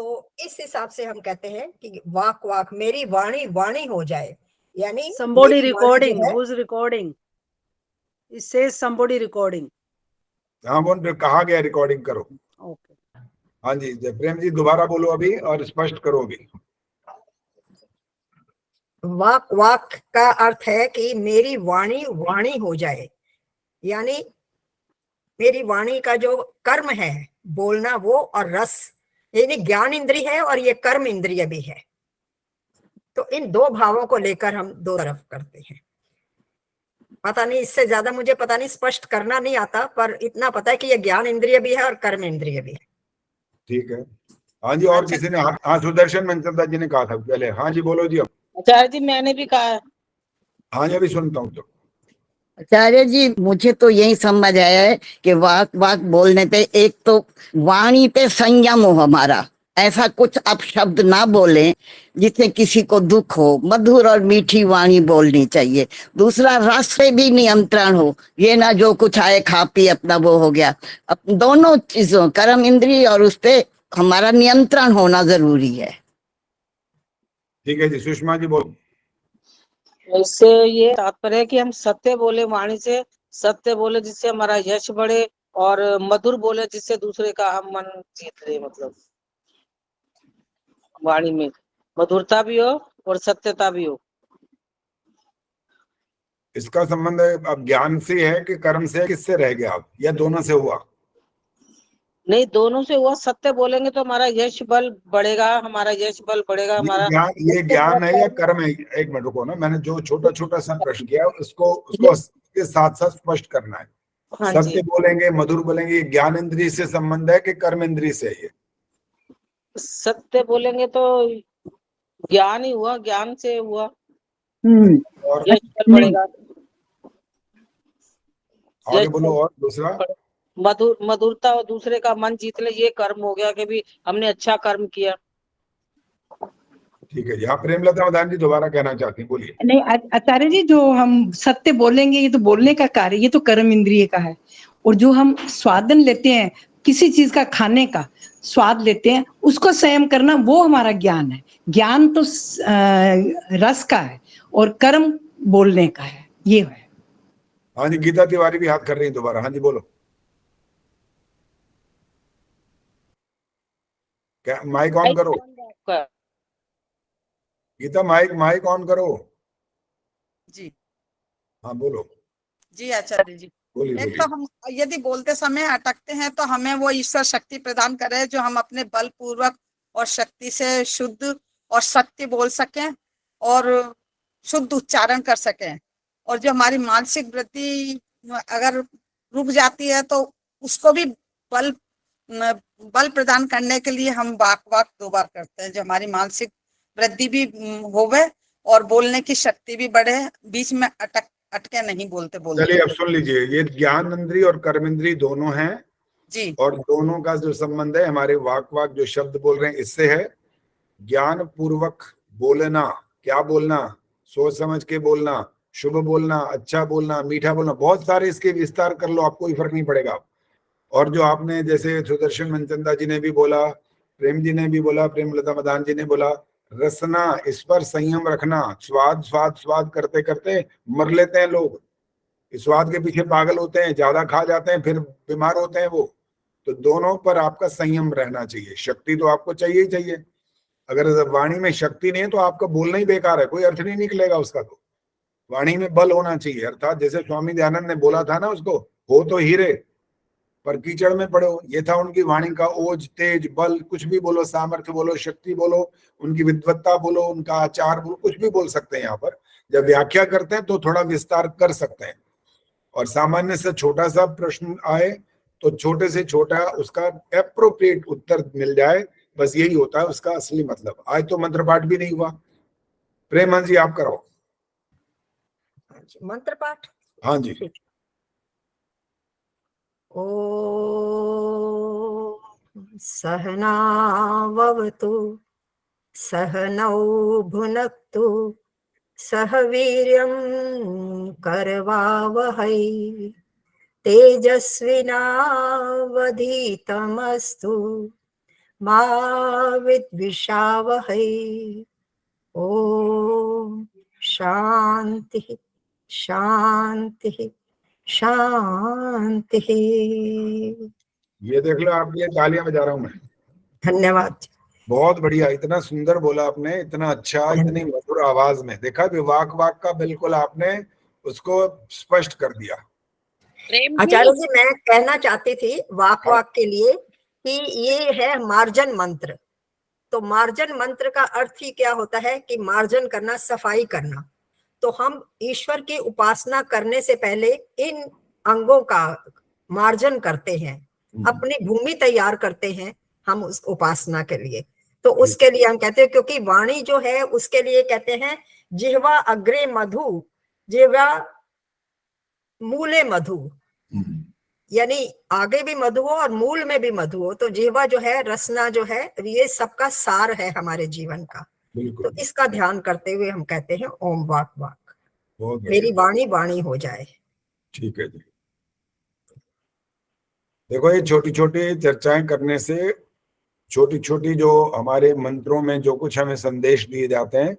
तो इस हिसाब से हम कहते हैं कि वाक वाक मेरी वाणी वाणी हो जाए, यानी Somebody मेरी वाणी recording. जो है, Who's recording? It says somebody recording. हाँ वो कहा गया रिकॉर्डिंग करो। Okay. हाँ जी प्रेम जी दोबारा बोलो अभी और स्पष्ट करो अभी। वाक वाक का अर्थ है कि मेरी वाणी वाणी हो जाए, यानी मेरी वाणी का जो कर्म है बोलना वो, और रस यानी ज्ञान इंद्रिय है और ये कर्म इंद्रिय भी है। तो इन दो भावों को लेकर हम दो तरफ करते हैं। पता नहीं, इससे ज्यादा मुझे पता नहीं, स्पष्ट करना नहीं आता, पर इतना पता है कि ये ज्ञान इंद्रिय भी है और कर्म इंद्रिय भी है। ठीक है। हाँ जी और अच्छा। किसी ने? हाँ सुदर्शन मनचंदा जी ने कहा था पहले। हाँ जी बोलो जी। आचार्य जी मैंने भी कहा। हाँ जी अभी सुनता हूँ। तो आचार्य जी मुझे तो यही समझ आया है कि वाक वाक बोलने पे एक तो वाणी पे संयम हो हमारा, ऐसा कुछ अपशब्द ना बोलें जिससे किसी को दुख हो, मधुर और मीठी वाणी बोलनी चाहिए। दूसरा रस पे भी नियंत्रण हो, ये ना जो कुछ आए खा पी अपना वो हो गया। दोनों चीजों कर्म इंद्रिय और उस पे हमारा नियंत्रण होना जरूरी है। ठीक है जी सुषमा जी बोलो। इससे ये तात्पर्य है कि हम सत्य बोले, वाणी से सत्य बोले जिससे हमारा यश बढ़े, और मधुर बोले जिससे दूसरे का हम मन जीत ले। मतलब वाणी में मधुरता भी हो और सत्यता भी हो। इसका संबंध अब ज्ञान से है कि कर्म से, किससे रह गया आप, या दोनों से हुआ? नहीं, दोनों से हुआ। सत्य बोलेंगे तो हमारा यश बल बढ़ेगा, हमारा यश बल बढ़ेगा हमारा। ये ज्ञान है या कर्म है? एक मिनट रुको ना, मैंने जो छोटा छोटा सा प्रश्न किया उसको के साथ साथ स्पष्ट करना है। हाँ सत्य जी। बोलेंगे, मधुर बोलेंगे, ये ज्ञान इंद्रिय से संबंध है कि कर्म इंद्रिय से? ये सत्य बोलेंगे तो ज्ञान ही हुआ, ज्ञान से हुआ, और यश बल बढ़ेगा। आगे बोलो। और दूसरा मधुरता और दूसरे का मन जीत ले, ये कर्म हो गया कि भी हमने अच्छा कर्म किया। ठीक है जी। हाँ प्रेमलता मदान जी दोबारा कहना चाहती हैं, बोलिए। नहीं आचार्य जी, जो हम सत्य बोलेंगे ये तो बोलने का कार्य, ये तो कर्म इंद्रिय का है। और जो हम स्वादन लेते हैं किसी चीज का, खाने का स्वाद लेते हैं, उसको संयम करना वो हमारा ज्ञान है। ज्ञान तो रस का है और कर्म बोलने का है, ये है। हाँ जी गीता तिवारी भी हाथ कर रही है दोबारा। हाँ जी बोलो। क्या माइक ऑन करो गीता, माइक ऑन करो जी। हाँ बोलो जी आचार्य जी, बोलिए एक तो हम यदि बोलते समय अटकते हैं तो हमें वो ईश्वर शक्ति प्रदान करे जो हम अपने बल पूर्वक और शक्ति से शुद्ध और सत्य बोल सकें और शुद्ध उच्चारण कर सकें। और जो हमारी मानसिक वृत्ति अगर रुक जाती है तो उसको भी बल प्रदान करने के लिए हम वाक वाक 2 बार करते हैं, जो हमारी मानसिक वृद्धि भी होवे और बोलने की शक्ति भी बढ़े, बीच में अटके नहीं बोलते बोलते। चलिए अब सुन लीजिए, ये ज्ञान इंद्रिय और कर्म इंद्रिय दोनों हैं जी। और दोनों का जो संबंध है हमारे वाक वाक जो शब्द बोल रहे हैं इससे है। ज्ञान पूर्वक बोलना, क्या बोलना, सोच समझ के बोलना, शुभ बोलना, अच्छा बोलना, मीठा बोलना, बहुत सारे इसके विस्तार कर लो, आपको कोई फर्क नहीं पड़ेगा। और जो आपने जैसे सुदर्शन मनचंदा जी ने भी बोला, प्रेम जी ने भी बोला, प्रेमलता मदान जी ने बोला, रसना, इस पर संयम रखना। स्वाद स्वाद स्वाद करते करते मर लेते हैं लोग, इस स्वाद के पीछे पागल होते हैं, ज्यादा खा जाते हैं, फिर बीमार होते हैं वो। तो दोनों पर आपका संयम रहना चाहिए। शक्ति तो आपको चाहिए ही चाहिए। अगर वाणी में शक्ति नहीं है तो आपका बोलना ही बेकार है, कोई अर्थ नहीं निकलेगा उसका। तो वाणी में बल होना चाहिए, अर्थात जैसे स्वामी दयानंद ने बोला था ना उसको, हो तो हीरे पर कीचड़ में पड़ो। ये था उनकी वाणी का ओज, तेज, बल, कुछ भी बोलो, सामर्थ्य बोलो, शक्ति बोलो, उनकी विद्वत्ता बोलो, उनका आचार बोलो, कुछ भी बोल सकते हैं। यहाँ पर जब व्याख्या करते हैं तो थोड़ा विस्तार कर सकते हैं। और सामान्य से छोटा सा प्रश्न आए तो छोटे से छोटा उसका एप्रोप्रिएट उत्तर मिल जाए, बस यही होता है उसका असली मतलब। आज तो मंत्र पाठ भी नहीं हुआ। प्रेमहंस जी आप कराओ मंत्र पाठ। हाँ जी। ओ सहनावतु सहनौ भुनक्तु सह वीर्यं करवावहै तेजस्विनावधीतमस्तु मा विद्विषावहै। ओम शांति शांति शांति। ये देख लो, आप ये तालियां बजा रहा हूं मैं। धन्यवाद। बहुत बढ़िया, इतना सुंदर बोला आपने, इतना अच्छा, इतनी मधुर आवाज में। देखा भी, वाक वाक का बिल्कुल आपने उसको स्पष्ट कर दिया। आचार्य जी, मैं कहना चाहती थी वाक वाक के लिए कि ये है मार्जन मंत्र। तो मार्जन मंत्र का अर्थ ही क्या होता है कि मार्जन करना, सफाई करना। तो हम ईश्वर की उपासना करने से पहले इन अंगों का मार्जन करते हैं, अपनी भूमि तैयार करते हैं हम उस उपासना के लिए। तो उसके लिए हम कहते हैं, क्योंकि वाणी जो है उसके लिए कहते हैं जिह्वा अग्रे मधु, जिह्वा मूले मधु, यानी आगे भी मधु हो और मूल में भी मधु हो। तो जिह्वा जो है, रसना जो है, ये सबका सार है हमारे जीवन का। तो इसका ध्यान करते हुए हम कहते हैं ओम वाक वाक, मेरी वाणी वाणी हो जाए। ठीक है जी। देखो, ये छोटी छोटी चर्चाएं करने से, छोटी छोटी जो हमारे मंत्रों में जो कुछ हमें संदेश दिए जाते हैं,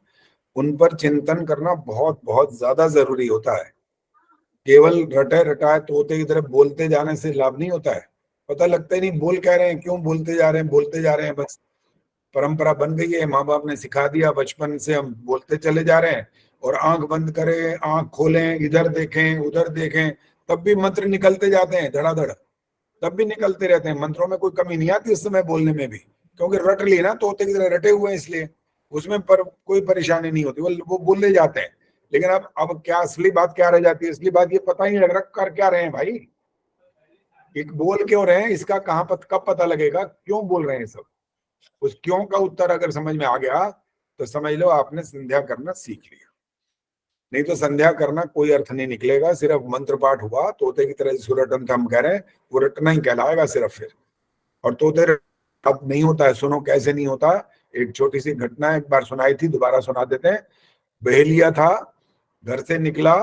उन पर चिंतन करना बहुत बहुत ज्यादा जरूरी होता है। केवल रटे रटाए तोते की तरफ बोलते जाने से लाभ नहीं होता है। पता लगता ही नहीं बोल कह रहे हैं, क्यों बोलते जा रहे हैं, बोलते जा रहे हैं। बस परंपरा बन गई है, माँ बाप ने सिखा दिया, बचपन से हम बोलते चले जा रहे हैं। और आंख बंद करें, आंख खोलें, इधर देखें उधर देखें, तब भी मंत्र निकलते जाते हैं धड़ाधड़, तब भी निकलते रहते हैं। मंत्रों में कोई कमी नहीं आती उस समय बोलने में भी, क्योंकि रट लिए ना, तोते की तरह रटे हुए हैं, इसलिए उसमें पर कोई परेशानी नहीं होती, वो बोलने जाते हैं। लेकिन अब क्या असली बात क्या रह जाती है? असली बात ये पता ही नहीं लग रहा कर क्या रहे हैं भाई, एक बोल क्यों रहे हैं, इसका कब पता लगेगा, क्यों बोल रहे हैं सब। उस क्यों का उत्तर अगर समझ में आ गया तो समझ लो आपने संध्या करना सीख लिया। नहीं तो संध्या करना कोई अर्थ नहीं निकलेगा, सिर्फ मंत्र पाठ हुआ, तोते की तरह सुरटन हम कह रहे हैं, वो रटना ही कहलाएगा सिर्फ फिर। और तोते अब नहीं होता है, सुनो कैसे नहीं होता। एक छोटी सी घटना एक बार सुनाई थी, दोबारा सुना देते हैं। बहेलिया था, घर से निकला,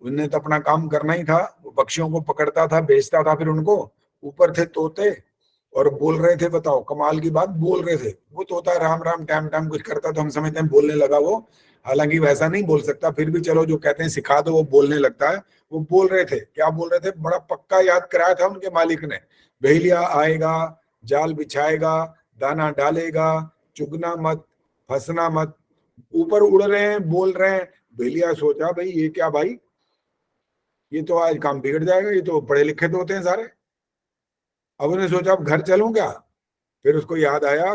उन्हें तो अपना काम करना ही था, वो पक्षियों को पकड़ता था, बेचता था, फिर उनको ऊपर थे तोते और बोल रहे थे। बताओ, कमाल की बात, बोल रहे थे। वो तोता राम राम टैम टैम कुछ करता तो हम समझते हैं बोलने लगा वो, हालांकि वैसा नहीं बोल सकता, फिर भी चलो जो कहते हैं सिखा दो, वो बोलने लगता है। वो बोल रहे थे, क्या बोल रहे थे, बड़ा पक्का याद कराया था उनके मालिक ने। बहेलिया आएगा, जाल बिछाएगा, दाना डालेगा, चुगना मत, फंसना मत। ऊपर उड़ रहे हैं, बोल रहे हैं। बहेलिया सोचा भाई ये क्या भाई, ये तो आज काम बिगड़ जाएगा, ये तो पढ़े लिखे तो होते हैं सारे। अब उन्हें सोचा अब घर चलूं क्या। फिर उसको याद आया,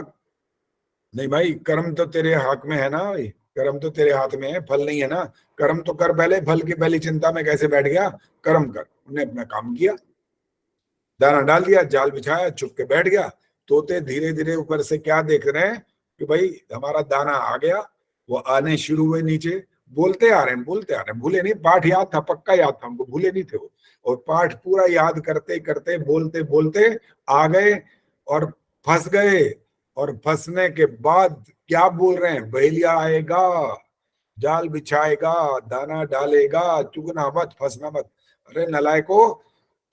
नहीं भाई, कर्म तो तेरे हाथ में है ना भाई, कर्म तो तेरे हाथ में है, फल नहीं है ना। कर्म तो कर पहले, फल की पहली चिंता में कैसे बैठ गया, कर्म कर। उन्हें अपना काम किया, दाना डाल दिया, जाल बिछाया, चुप के बैठ गया। तोते धीरे धीरे ऊपर से क्या देख रहे हैं कि भाई हमारा दाना आ गया। वो आने शुरू हुए नीचे, बोलते आ रहे हैं, बोलते आ रहे हैं, भूले नहीं। पाठ याद था, पक्का याद था हमको, भूले नहीं थे वो। और पाठ पूरा याद करते करते, बोलते बोलते आ गए और फंस गए। और फंसने के बाद क्या बोल रहे हैं, बहेलिया आएगा, जाल बिछाएगा, दाना डालेगा, चुगना मत, फंसना मत। अरे नलायको,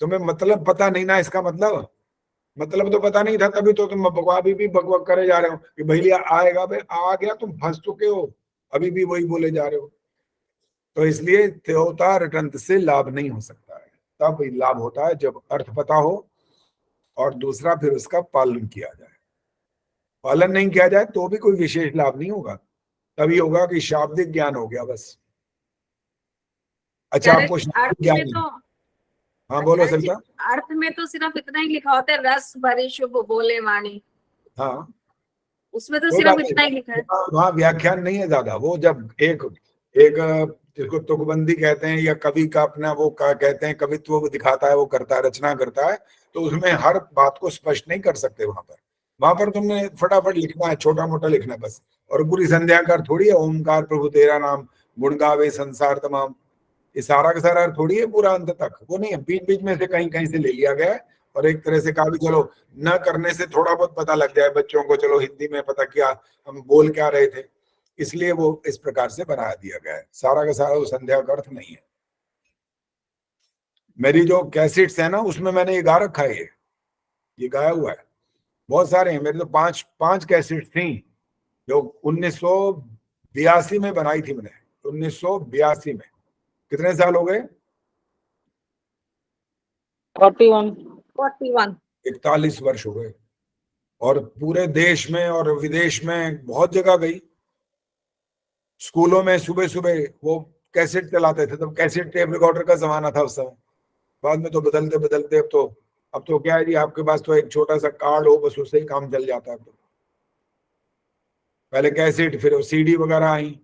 तुम्हें मतलब पता नहीं ना इसका मतलब तो पता नहीं था, तभी तो तुम अभी भी बकवाक करे जा रहे हो कि बहेलिया आएगा। भाई आ गया, तुम फंस चुके हो, अभी भी वही बोले जा रहे हो। तो इसलिए त्योता रटंत से लाभ नहीं हो सकता है। तब लाभ होता है जब अर्थ पता हो और दूसरा फिर उसका पालन किया जाए। पालन नहीं किया जाए तो भी कोई विशेष लाभ नहीं होगा, तभी होगा कि शाब्दिक ज्ञान हो गया बस। अच्छा, आपको शाब्दिक ज्ञान तो हाँ बोलो सरिता। अर्थ में तो सिर्फ इतना ही लिखा होता है, रस भरी शुभ बोले वाणी, हाँ, उसमें तो सिर्फ इतना ही लिखा है। वहाँ व्याख्यान नहीं है ज्यादा। वो जब एक जिसको तुकबंदी कहते हैं या कवि का अपना वो कहते हैं, कवित्व वो दिखाता है, वो करता है, रचना करता है, तो उसमें हर बात को स्पष्ट नहीं कर सकते। वहां पर तुमने फटाफट लिखना है, छोटा मोटा लिखना बस। और पूरी संध्या का थोड़ी है ओमकार प्रभु तेरा नाम, गुण गावे संसार तमाम, ये सारा का सारा थोड़ी है पूरा अंत तक, वो नहीं है। बीच बीच में से कहीं कहीं से ले लिया गया है। और एक तरह से कहा भी चलो न करने से थोड़ा बहुत पता लग जाए बच्चों को, चलो हिंदी में पता किया हम बोल क्या रहे थे, इसलिए वो इस प्रकार से बना दिया गया है। सारा का सारा वो संध्या का अर्थ नहीं है। मेरी जो कैसेट्स है ना, उसमें मैंने ये गा रखा है, ये गाया हुआ है। बहुत सारे हैं मेरे तो, पांच कैसेट थी जो 1982 में बनाई थी मैंने, 1982 में। कितने साल हो गए? 41। 41 41 वर्ष हो गए। और पूरे देश में और विदेश में बहुत जगह गई। स्कूलों में सुबह सुबह वो कैसेट चलाते थे, तब कैसेट टेप रिकॉर्डर का जमाना था उस समय। बाद में तो बदलते बदलते अब तो क्या है जी, आपके पास तो एक छोटा सा कार्ड हो, बस उससे ही काम चल जाता है। तो पहले कैसेट, फिर सीडी वगैरह आई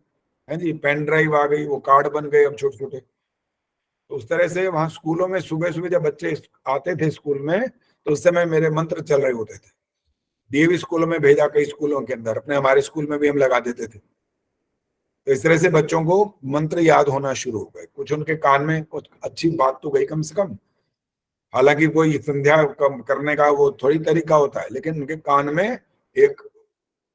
है जी, पेन ड्राइव आ गई, वो कार्ड बन गए अब छोटे छोटे। तो उस तरह से वहां स्कूलों में सुबह सुबह जब बच्चे आते थे स्कूल में, तो उस समय मेरे मंत्र चल रहे होते थे। डीएवी स्कूलों में भेजा, कई स्कूलों के अंदर, अपने हमारे स्कूल में भी हम लगा देते थे। तो इस तरह से बच्चों को मंत्र याद होना शुरू हो गए। कुछ उनके कान में कुछ अच्छी बात तो गई कम से कम। हालांकि कोई संध्या करने का वो थोड़ी तरीका होता है, लेकिन उनके कान में एक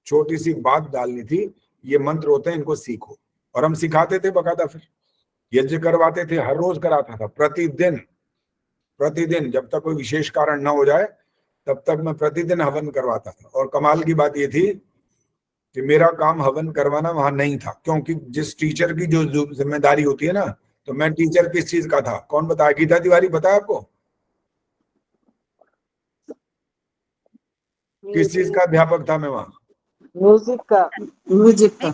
छोटी सी बात डालनी थी, ये मंत्र होते हैं, इनको सीखो। और हम सिखाते थे बकायदा, फिर यज्ञ करवाते थे, हर रोज कराता था, प्रतिदिन प्रतिदिन, जब तक कोई विशेष कारण ना हो जाए तब तक मैं प्रतिदिन हवन करवाता था। और कमाल की बात ये थी कि मेरा काम हवन करवाना वहां नहीं था, क्योंकि जिस टीचर की जो जिम्मेदारी होती है ना, तो मैं टीचर किस चीज का था, कौन बताया? गीता तिवारी पता है आपको? किस चीज का अध्यापक था मैं वहां? म्यूजिक का। म्यूजिक का।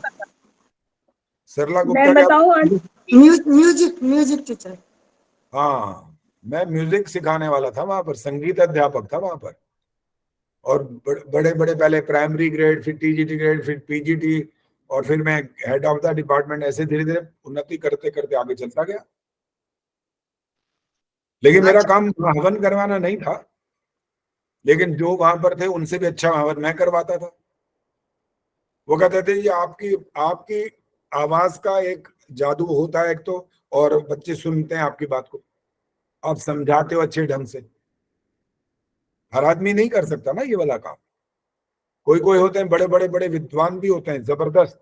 सरला गुप्ता मैं क्या? बताऊं? Music teacher. हाँ, मैं म्यूजिक सिखाने वाला था वहां पर, संगीत अध्यापक था वहां पर। और बड़े बड़े पहले प्राइमरी ग्रेड, फिर टीजीटी ग्रेड, फिर पीजीटी, और फिर मैं हेड ऑफ द डिपार्टमेंट। ऐसे धीरे धीरे उन्नति करते करते आगे चलता गया। लेकिन मेरा काम हवन करवाना नहीं था, लेकिन जो वहां पर थे उनसे भी अच्छा हवन मैं करवाता था। वो कहते थे ये आपकी आपकी आवाज का एक जादू होता है एक तो, और बच्चे सुनते हैं आपकी बात को, आप समझाते हो अच्छे ढंग से। हर आदमी नहीं कर सकता ना ये वाला काम। कोई कोई होते हैं बड़े बड़े बड़े विद्वान भी होते हैं, जबरदस्त,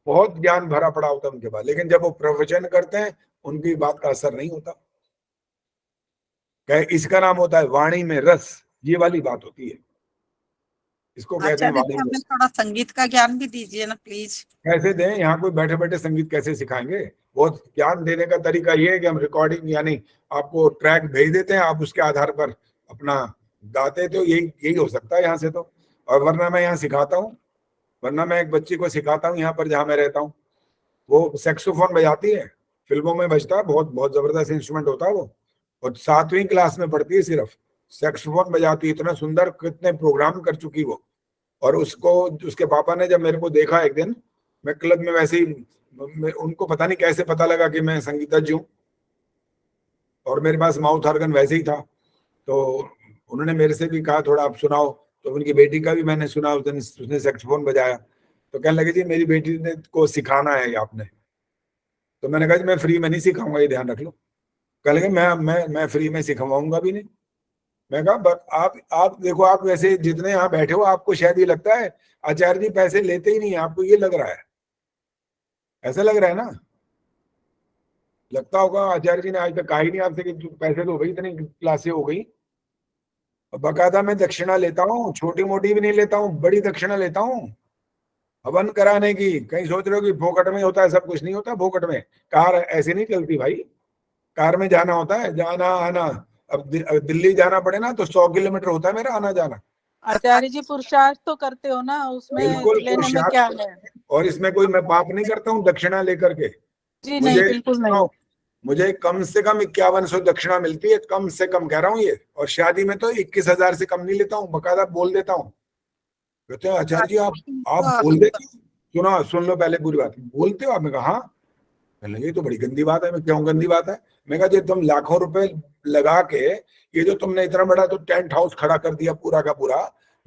बहुत ज्ञान भरा पड़ा होता है उनके पास, लेकिन जब वो प्रवचन करते हैं उनकी बात का असर नहीं होता। इसका नाम होता है वाणी में रस, ये वाली बात होती है, इसको कहते हैं आचार्य वाणी जी, में हमें रस। थोड़ा संगीत का ज्ञान भी दीजिए ना प्लीज। कैसे दें? यहाँ कोई बैठे बैठे संगीत कैसे सिखाएंगे? वो ज्ञान देने का तरीका ये है कि हम रिकॉर्डिंग, यानी आपको ट्रैक भेज देते हैं, आप उसके आधार पर अपना गाते, तो यही यही हो सकता है यहाँ से तो। और वरना मैं यहाँ सिखाता हूँ, वरना मैं एक बच्ची को सिखाता हूँ यहाँ पर जहाँ मैं रहता हूँ, वो सैक्सोफोन बजाती है, फिल्मों में बजता है, बहुत बहुत जबरदस्त इंस्ट्रूमेंट होता है वो, और 7वीं क्लास में पढ़ती है, सिर्फ सैक्सोफोन बजाती है, इतना सुंदर, कितने प्रोग्राम कर चुकी वो। और उसको, उसके पापा ने जब मेरे को देखा एक दिन, मैं क्लब में वैसे ही, उनको पता नहीं कैसे पता लगा कि मैं संगीतज्ञ हूँ, और मेरे पास माउथ ऑर्गन वैसे ही था, तो उन्होंने मेरे से भी कहा थोड़ा आप सुनाओ। तो उनकी बेटी का भी मैंने सुना, उस दिन उसने सैक्सोफोन बजाया, तो कहने लगे जी मेरी बेटी ने को सिखाना है आपने। तो मैंने कहा जी मैं फ्री में नहीं सिखाऊंगा, ये ध्यान रख लो। कह लगे मैं फ्री में सिखवाऊंगा भी नहीं। मैं कहा आप देखो, आप वैसे जितने यहाँ बैठे हो, आपको शायद ये लगता है आचार्य जी पैसे लेते ही नहीं है, आपको ये लग रहा है, ऐसा लग रहा है ना? लगता होगा आचार्य जी ने आज तक कहा ही नहीं आपसे कि पैसे दो भाई, इतनी क्लासें हो गई। बकायदा मैं दक्षिणा लेता हूँ, छोटी मोटी भी नहीं लेता हूँ, बड़ी दक्षिणा लेता हूँ हवन कराने की। कहीं सोच रहे हो कि फोकट में होता है सब कुछ? नहीं होता फोकट में। कार ऐसे नहीं चलती भाई, कार में जाना होता है, जाना आना। अब दिल्ली जाना पड़े ना तो 100 किलोमीटर होता है मेरा आना जाना। आचार्य जी पुरुषार्थ तो करते हो ना, उसमें बिल्कुल लेने में क्या है? और इसमें कोई मैं पाप नहीं करता हूँ दक्षिणा लेकर के। जी नहीं, बिल्कुल नहीं। मुझे कम से कम 5100 दक्षिणा मिलती है, कम से कम कह रहा हूँ ये। और शादी में तो 21,000 से कम नहीं लेता हूँ, बकायदा बोल देता हूँ। कहते हैं आचार्य जी आप बोल देते हो? सुन लो पहले पूरी बात। बोलते हो आप? मैं कहा हाँ। ये तो बड़ी गंदी बात है। मैं क्यों गंदी बात है? मैं कहा तुम लाखों रुपए लगा के, ये जो तुमने इतना बड़ा तो टेंट हाउस खड़ा कर दिया पूरा का पूरा,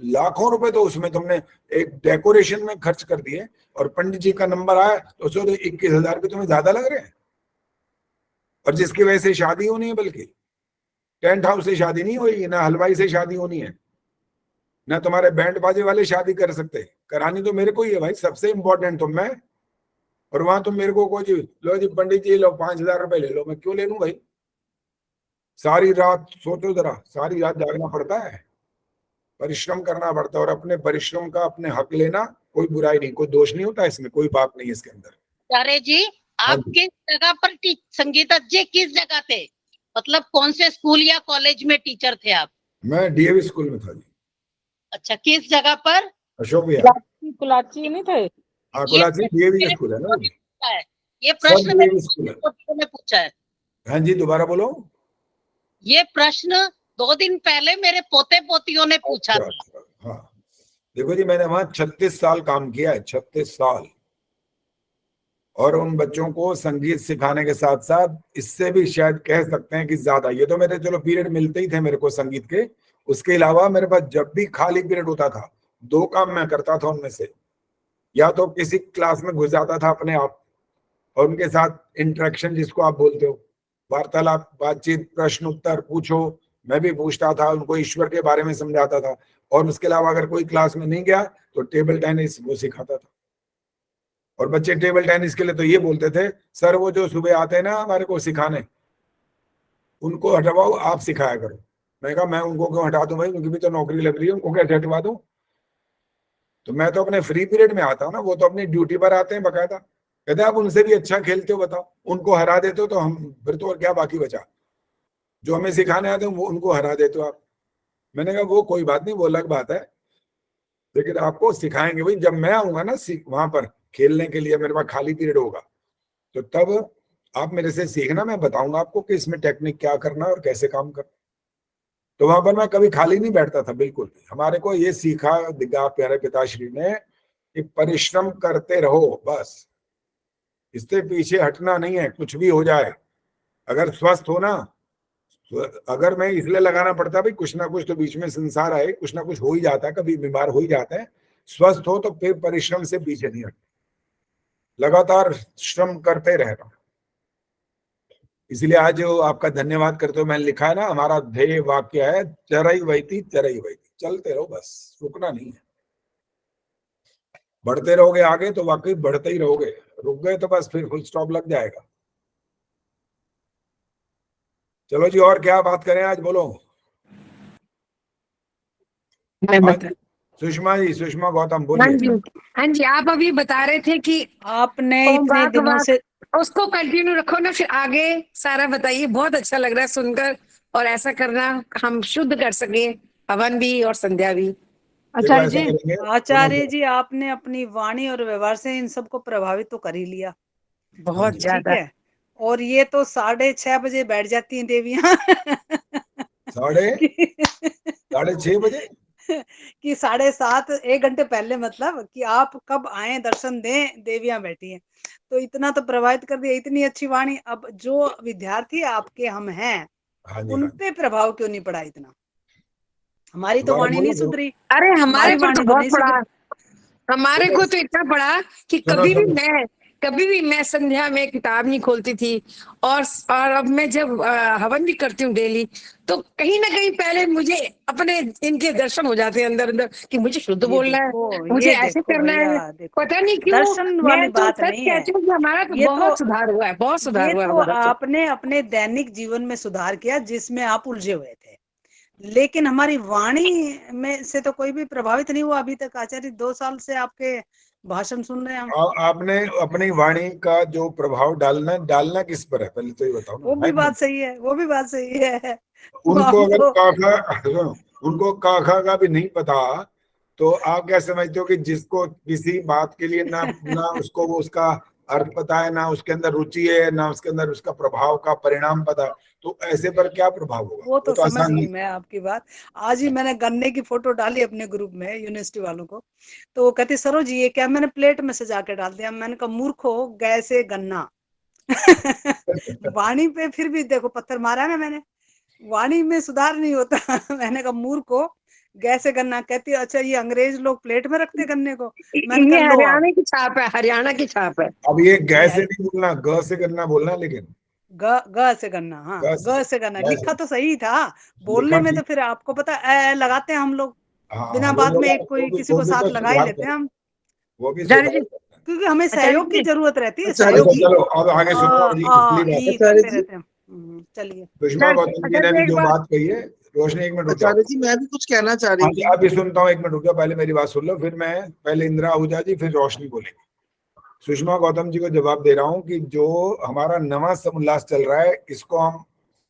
लाखों रुपए तो उसमें तुमने एक डेकोरेशन में खर्च कर दिए, और पंडित जी का नंबर आया तो उसको 21,000 रुपये तुम्हें ज्यादा लग रहे हैं। और जिसकी वजह से शादी होनी है, बल्कि टेंट हाउस से शादी नहीं होगी, ना हलवाई से शादी होनी है, ना तुम्हारे बैंड बाजे वाले शादी कर सकते। करानी तो मेरे को ही है भाई, सबसे इंपॉर्टेंट तो मैं। और वहां तुम मेरे को जी लो जी पंडित जी लो 5,000 रुपए ले लो। मैं क्यों ले लूं भाई? सारी रात सोचो जरा, सारी रात जागना पड़ता है। परिश्रम करना पड़ता है, और अपने परिश्रम का अपने हक लेना कोई बुराई नहीं, कोई दोष नहीं होता इसमें, कोई पाप नहीं है इसके अंदर। आचार्य जी, आप जी। किस जगह पर संगीत जी किस जगह थे, मतलब कौन से स्कूल या कॉलेज में टीचर थे आप? मैं डीएवी स्कूल में था जी। अच्छा, किस जगह पर? अशोक विहार। कुलाची नहीं थे? हाँ, कुलाची डीएवी का स्कूल है ना। है ये प्रश्न सब मेरे DAV स्कूल है। पोतियों ने पूछा है। हाँ जी, दोबारा बोलो। ये प्रश्न 2 दिन पहले मेरे पोते पोतियों ने पूछा अच्छा, था। अच्छा, हाँ देखो जी, मैंने वहां 36 साल काम किया है, 36 साल, और उन बच्चों को संगीत सिखाने के साथ साथ इससे भी शायद कह सकते हैं कि ज्यादा। ये तो मेरे चलो पीरियड मिलते ही थे मेरे को संगीत के, उसके अलावा मेरे पास जब भी खाली पीरियड होता था 2 काम मैं करता था उनमें से। या तो किसी क्लास में घुस जाता था अपने आप और उनके साथ इंटरेक्शन जिसको आप बोलते हो, वार्तालाप, बातचीत, प्रश्न उत्तर पूछो, मैं भी पूछता था, उनको ईश्वर के बारे में समझाता था। और उसके अलावा अगर कोई क्लास में नहीं गया तो टेबल टेनिस वो सिखाता था। और बच्चे टेबल टेनिस के लिए तो ये बोलते थे, सर वो जो सुबह आते हैं ना हमारे को सिखाने, उनको हटवाओ, आप सिखाया करो। मैं कहा मैं उनको क्यों हटा दूं भाई, उनकी भी तो नौकरी लग रही है, उनको कैसे हटवा दूं? तो मैं तो अपने फ्री पीरियड में आता हूँ ना, वो तो अपनी ड्यूटी पर आते हैं बकायदा। कहते आप उनसे भी अच्छा खेलते हो, बताओ। उनको हरा देते हो तो हम फिर तो और क्या बाकी बचा, जो हमें सिखाने आते हैं वो उनको हरा देते हो आप। मैंने कहा वो कोई बात नहीं, वो अलग बात है, लेकिन आपको सिखाएंगे भाई। जब मैं आऊंगा ना वहां पर खेलने के लिए, मेरे पास खाली पीरियड होगा, तो तब आप मेरे से सीखना, मैं बताऊंगा आपको कि इसमें टेक्निक क्या करना और कैसे काम करना। तो वहां पर मैं कभी खाली नहीं बैठता था, बिल्कुल भी। हमारे को ये सीखा दिग्गा प्यारे पिताश्री ने कि परिश्रम करते रहो, बस, इससे पीछे हटना नहीं है। कुछ भी हो जाए, अगर स्वस्थ हो ना, तो अगर मैं इसलिए लगाना पड़ता भाई, कुछ ना कुछ तो बीच में संसार आए, कुछ ना कुछ हो ही जाता है, कभी बीमार हो ही जाते हैं। स्वस्थ हो तो फिर परिश्रम से पीछे नहीं हटना, लगातार श्रम करते रहना। इसलिए आज जो आपका धन्यवाद करते हो मैंने लिखा है ना, हमारा ध्येय वाक्य है चरई वैती चरई वैती, चलते रहो बस, रुकना नहीं है। बढ़ते रहोगे आगे तो वाकई बढ़ते ही रहोगे, रुक गए तो बस फिर फुल स्टॉप लग जाएगा। चलो जी, और क्या बात करें आज, बोलो। मैं हाँ बता जी, सुषमा जी, सुषमा गौतम हाँ बोलिए। जी हाँ जी, आप अभी बता रहे थे कि आपने ओम इतने वाक दिनों वाक, से उसको कंटिन्यू रखो ना, फिर आगे सारा बताइए। बहुत अच्छा लग रहा है सुनकर, और ऐसा करना हम शुद्ध कर सके, हवन भी और संध्या भी। देखो आचार्य ऐसा जी, करेंगे, आचार्य सुनो, जी, आपने अपनी वाणी और व्यवहार से इन सबको प्रभावित तो कर ही लिया, बहुत जी। ठीक ज्यादा। है। और ये तो 6:30 बजे बैठ जाती हैं देवियां 6:30 बजे कि 7:30 1 घंटे पहले, मतलब कि आप कब आए दर्शन दें, देवियां बैठी हैं। तो इतना तो प्रभावित कर दिया, इतनी अच्छी वाणी। अब जो विद्यार्थी आपके हम हैं, हाँ जी, उन हाँ जी। पे प्रभाव क्यों नहीं पड़ा इतना? हमारी तो दोबारा वाणी नहीं बोलो, सुधरी, अरे हमारे हमारी पर तो वाणी तो बहुत नहीं पड़ा, सुधरी। हमारे देखो, को तो इतना पड़ा कि सुनो सुनो, कभी भी मैं संध्या में किताब नहीं खोलती थी। और अब मैं जब हवन भी करती हूँ डेली, तो कहीं ना कहीं पहले मुझे अपने इनके दर्शन हो जाते हैं अंदर अंदर कि मुझे शुद्ध बोलना है, मुझे ये ऐसे देखो करना भैया, है। देखो, पता नहीं क्यों, दर्शन मैं वाली तो बात सच नहीं है। कहती हूँ कि हमारा तो ये तो बहुत सुधार हुआ है, बहुत सुधार ये हुआ है तो हमारा तो। आपने अपने दैनिक जीवन में सुधार किया जिसमें आप उलझे हुए थे, लेकिन हमारी वाणी में से तो कोई भी प्रभावित नहीं हुआ अभी तक। आचार्य 2 साल से आपके भाषण सुन रहे हैं हम। आपने अपनी वाणी का जो प्रभाव डालना किस पर है, पहले तो ये बताओ वो ना, भी है कि बात नहीं? सही है, वो भी बात सही है। वो उनको हम अगर तो उनको काखा का भी नहीं पता, तो आप क्या समझते हो कि जिसको किसी बात के लिए ना उसको वो उसका अर्थ पता है, ना उसके अंदर रुचि है, ना उसके अंदर उसका प्रभाव का परिणाम पता है, तो ऐसे पर क्या प्रभाव होगा? वो तो समझ आसान गई नहीं। मैं आपकी बात। आज ही मैंने गन्ने की फोटो डाली अपने ग्रुप में यूनिवर्सिटी वालों को, तो वो कहती सरोज जी ये क्या, मैंने प्लेट में सजा के डाल दिया। मैंने कहा मूर्खो, गए से गन्ना वाणी पे फिर भी देखो पत्थर मारा ना मैंने, वाणी में सुधार नहीं होता मैंने कहा मूर्खो, गए से गन्ना। कहती अच्छा ये अंग्रेज लोग प्लेट में रखते गन्ने को। मैंने ये कहा लो अब हरियाणा की छाप है, हरियाणा की छाप है। अब ये गै ये से नहीं बोलना, ग से करना बोलना, लेकिन ग से गन्ना, हाँ ग से गन्ना ग लिखा से तो सही था, लिखा बोलने में तो ठीक। फिर आपको पता ए लगाते हैं हम लोग, हाँ, बिना वो बात में एक कोई किसी को साथ तो लगा ही सुधार लेते करो, हैं हम, वो भी आचार्य जी, सुधार करो। क्योंकि हमें आचार्य सहयोग की जी, जरूरत रहती है, अच्छा सहयोग की। चलो अब आगे सुनो जी, आ असली बात। ई करते रहते हैं। चलिए। सुषमा आचार्य गौतम जी ने जी भी एक जो बात, बात कही है, रोशनी एक मिनट रुक जाओ। आचार्य जी मैं भी कुछ कहना चाह रही थी। अभी सुनता हूँ, एक मिनट रुक जाओ, पहले मेरी बात सुन लो, फिर मैं पहले इंदिरा आहूजा जी फिर रोशनी बोलेंगे। सुषमा गौतम जी को जवाब दे रहा हूँ कि जो हमारा नवा समोल्लास चल रहा है, इसको हम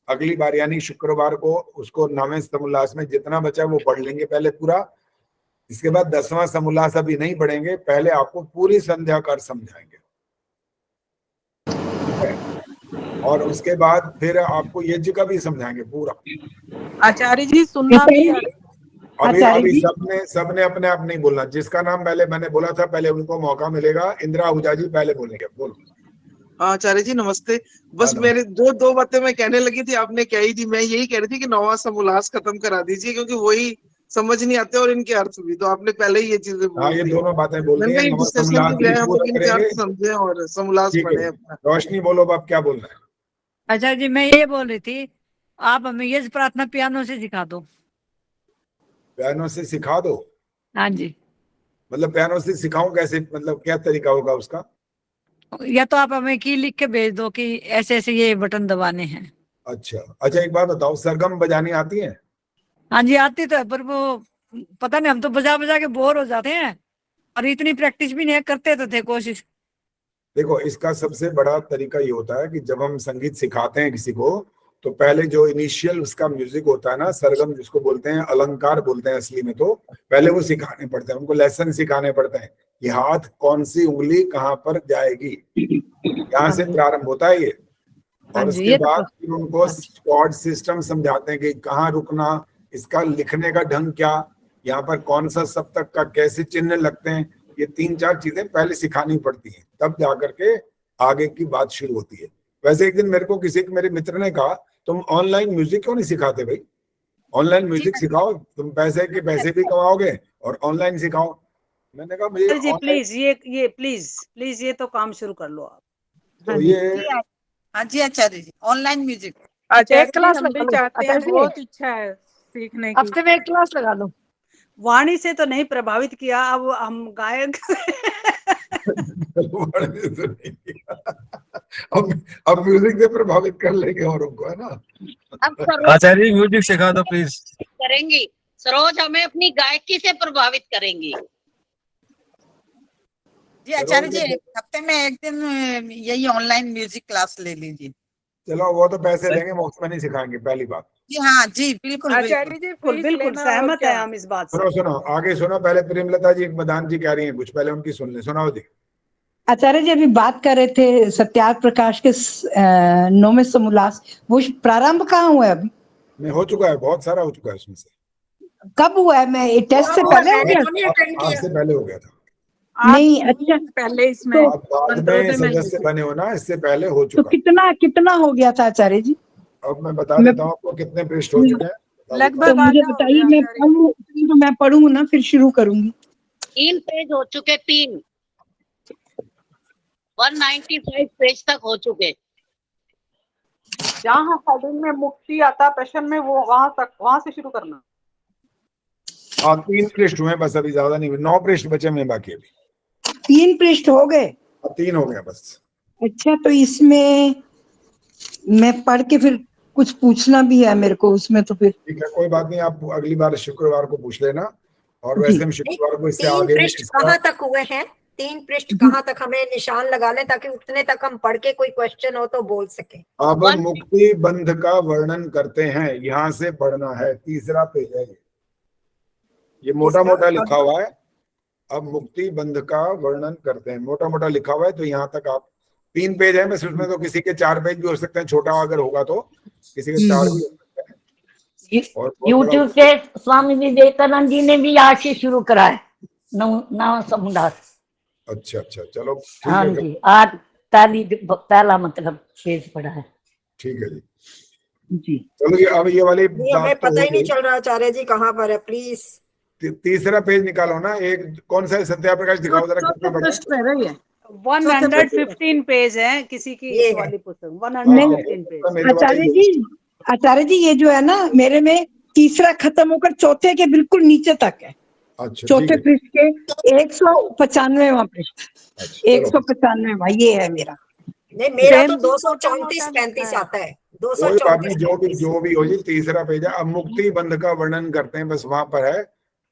अगली बार यानी शुक्रवार को उसको नवे समोल्लास में जितना बचा है वो पढ़ लेंगे पहले पूरा। इसके बाद 10वां समोल्लास अभी नहीं पढ़ेंगे, पहले आपको पूरी संध्या कर समझाएंगे, और उसके बाद फिर आपको यज्ञ का भी समझाएंगे पूरा। आचार्य जी सुनना भी अभी सबने अपने आप नहीं बोलना। जिसका नाम पहले मैंने बोला था पहले उनको मौका मिलेगा। इंदिरा आहूजा जी पहले बोलेंगे, बोलो। आचार्य जी नमस्ते। बस मेरे दो बातें मैं कहने लगी थी, आपने कह ही दी। मैं यही कह रही थी कि नौवां समोल्लास खत्म करा दीजिए, क्योंकि वही समझ नहीं आते और इनके अर्थ भी। तो आपने पहले ही ये चीजें बोल दी। ये दोनों बातें बोल दी हैं। इनके अर्थ समझे और समोल्लास पढ़े अपना। रोशनी बोलो, अब क्या बोलना है? अच्छा जी, मैं ये बोल रही थी, आप हमें ये प्रार्थना पियानो से सिखा दो। पियानो से सिखा दो? हाँ जी। मतलब पियानो से सिखाऊं कैसे, मतलब क्या तरीका होगा उसका? या तो आप हमें की लिख के भेज दो कि ऐसे ऐसे ये बटन दबाने हैं। अच्छा एक बात बताओ, सरगम बजानी आती है? हाँ जी आती तो है, पर वो पता नहीं, हम तो बजा बजा के बोर हो जाते हैं और इतनी प्रैक्टिस भी नहीं करते तो थे कोशिश। देखो, इसका सबसे बड़ा तरीका ये होता है कि जब हम संगीत सिखाते हैं किसी को, तो पहले जो इनिशियल उसका म्यूजिक होता है ना, सरगम जिसको बोलते हैं, अलंकार बोलते हैं असली में, तो पहले वो सिखाने पड़ते हैं, उनको लेसन सिखाने पड़ते हैं कि हाथ कौन सी उंगली कहाँ पर जाएगी, यहाँ से प्रारंभ होता है ये। और उसके बाद फिर उनको कॉर्ड सिस्टम समझाते हैं कि कहाँ रुकना, इसका लिखने का ढंग क्या, यहाँ पर कौन सा सप्तक का कैसे चिन्ह लगते हैं, ये 3-4 चीजें पहले सिखानी पड़ती हैं, तब जाकर के आगे की बात शुरू होती है। वैसे एक दिन मेरे को मेरे मित्र ने कहा, तुम ऑनलाइन म्यूजिक क्यों नहीं सिखाते भाई? ऑनलाइन म्यूजिक सिखाओ, तुम पैसे भी कमाओगे और ऑनलाइन सिखाओ। मैंने कहा मुझे जी प्लीज ये प्लीज ये तो काम शुरू कर लो आप। तो ये हाँ जी आचार्य जी, ऑनलाइन म्यूजिक एक क्लास चाहते हैं, बहुत इच्छा है सीखने की। हफ्ते में एक क्लास लगा लो। वाणी से तो नहीं प्रभावित किया, अब हम गायक अब म्यूजिक से प्रभावित कर लेंगे औरों को, है ना? आचार्य म्यूजिक सिखा दो प्लीज। करेंगी सरोज, हमें अपनी गायकी से प्रभावित करेंगी। जी आचार्य जी, हफ्ते में एक दिन यही ऑनलाइन म्यूजिक क्लास ले लीजिए। चलो, वो तो पैसे लेंगे, मुफ्त में नहीं सिखाएंगे, पहली बात। जी हाँ जी, बिल्कुल आचार्य जी बिल्कुल सहमत है हम इस बात से। सुनो आगे सुनो, पहले प्रेमलता जी मदान जी कह रही हैं कुछ, पहले उनकी सुन ले। सुनाओ जी। आचार्य जी अभी बात कर रहे थे सत्यार्थ प्रकाश के 9वें समोल्लास, वो प्रारंभ कहाँ हुआ है अभी? में हो चुका है, बहुत सारा हो चुका है उसमें से। कब हुआ है? मैं टेस्ट से पहले हो गया? आज से पहले हो गया था। नहीं, अच्छा पहले इसमें बाद में सदस्य बने हो ना, इससे पहले हो चुका। तो कितना हो गया था आचार्य जी? अब मैं बता देता हूँ आपको कितने पृष्ठ हो चुके हैं। लगभग तो मुझे बताइए, मैं पढ़ूँ ना, फिर शुरू करूंगी। 3 पेज हो चुके, 3 195 पेज तक हो चुके। जहाँ हेडिंग में मुक्ति आता प्रश्न में, वो वहां से शुरू करना। हाँ, 3 पृष्ठ हुए बस, अभी ज्यादा नहीं हुए, 9 पृष्ठ बचे हुए बाकी। अभी 3 पृष्ठ हो गए? 3 हो गया बस। अच्छा, तो इसमें मैं पढ़ के फिर कुछ पूछना भी है मेरे को उसमें, तो फिर ठीक है, कोई बात नहीं, आप अगली बार शुक्रवार को पूछ लेना। और वैसे हम शुक्रवार को इससे 3 आगे पृष्ठ कहाँ तक हुए हैं? 3 पृष्ठ कहाँ तक हमें निशान लगा लें, ताकि उतने तक हम पढ़ के कोई क्वेश्चन हो तो बोल सके। अब मुक्ति बंध का वर्णन करते हैं, यहाँ से पढ़ना है, 3रा पेज है ये मोटा मोटा लिखा हुआ है। अब मुक्ति बंध का वर्णन करते हैं, मोटा मोटा लिखा हुआ है, तो यहाँ तक आप 3 पेज है बस, उसमें तो किसी के 4 पेज भी हो सकते हैं, छोटा अगर होगा तो किसी के 4 भी हो सकते हैं। और यूट्यूब से स्वामी विवेकानंद जी ने भी आज से शुरू करा है नवा समोल्लास। अच्छा, चलो हाँ जी, आज पहला मतलब शेष पढ़ा है। ठीक है जी। चलो, अब ये वाली हमें पता ही नहीं चल रहा आचार्य जी कहाँ पर है, प्लीज 3रा पेज निकालो ना। एक कौन सा सत्याप्रकाश दिखाओ जरा, कितना बड़ा है? 115 पेज है किसी की वाली पुस्तक, 115 पेज। आचार्य जी ये जो है ना, मेरे में 3रा खत्म होकर 4थे के बिल्कुल नीचे तक है। अच्छा, 4थे पृष्ठ के 195वां पृष्ठ, 195वां ये है मेरा। नहीं, मेरा तो 234-35 आता है, कोई बात नहीं, 234 जो भी हो जी, तीसरा पेज है। अब मुक्ति बंध का वर्णन करते हैं, बस वहां पर है,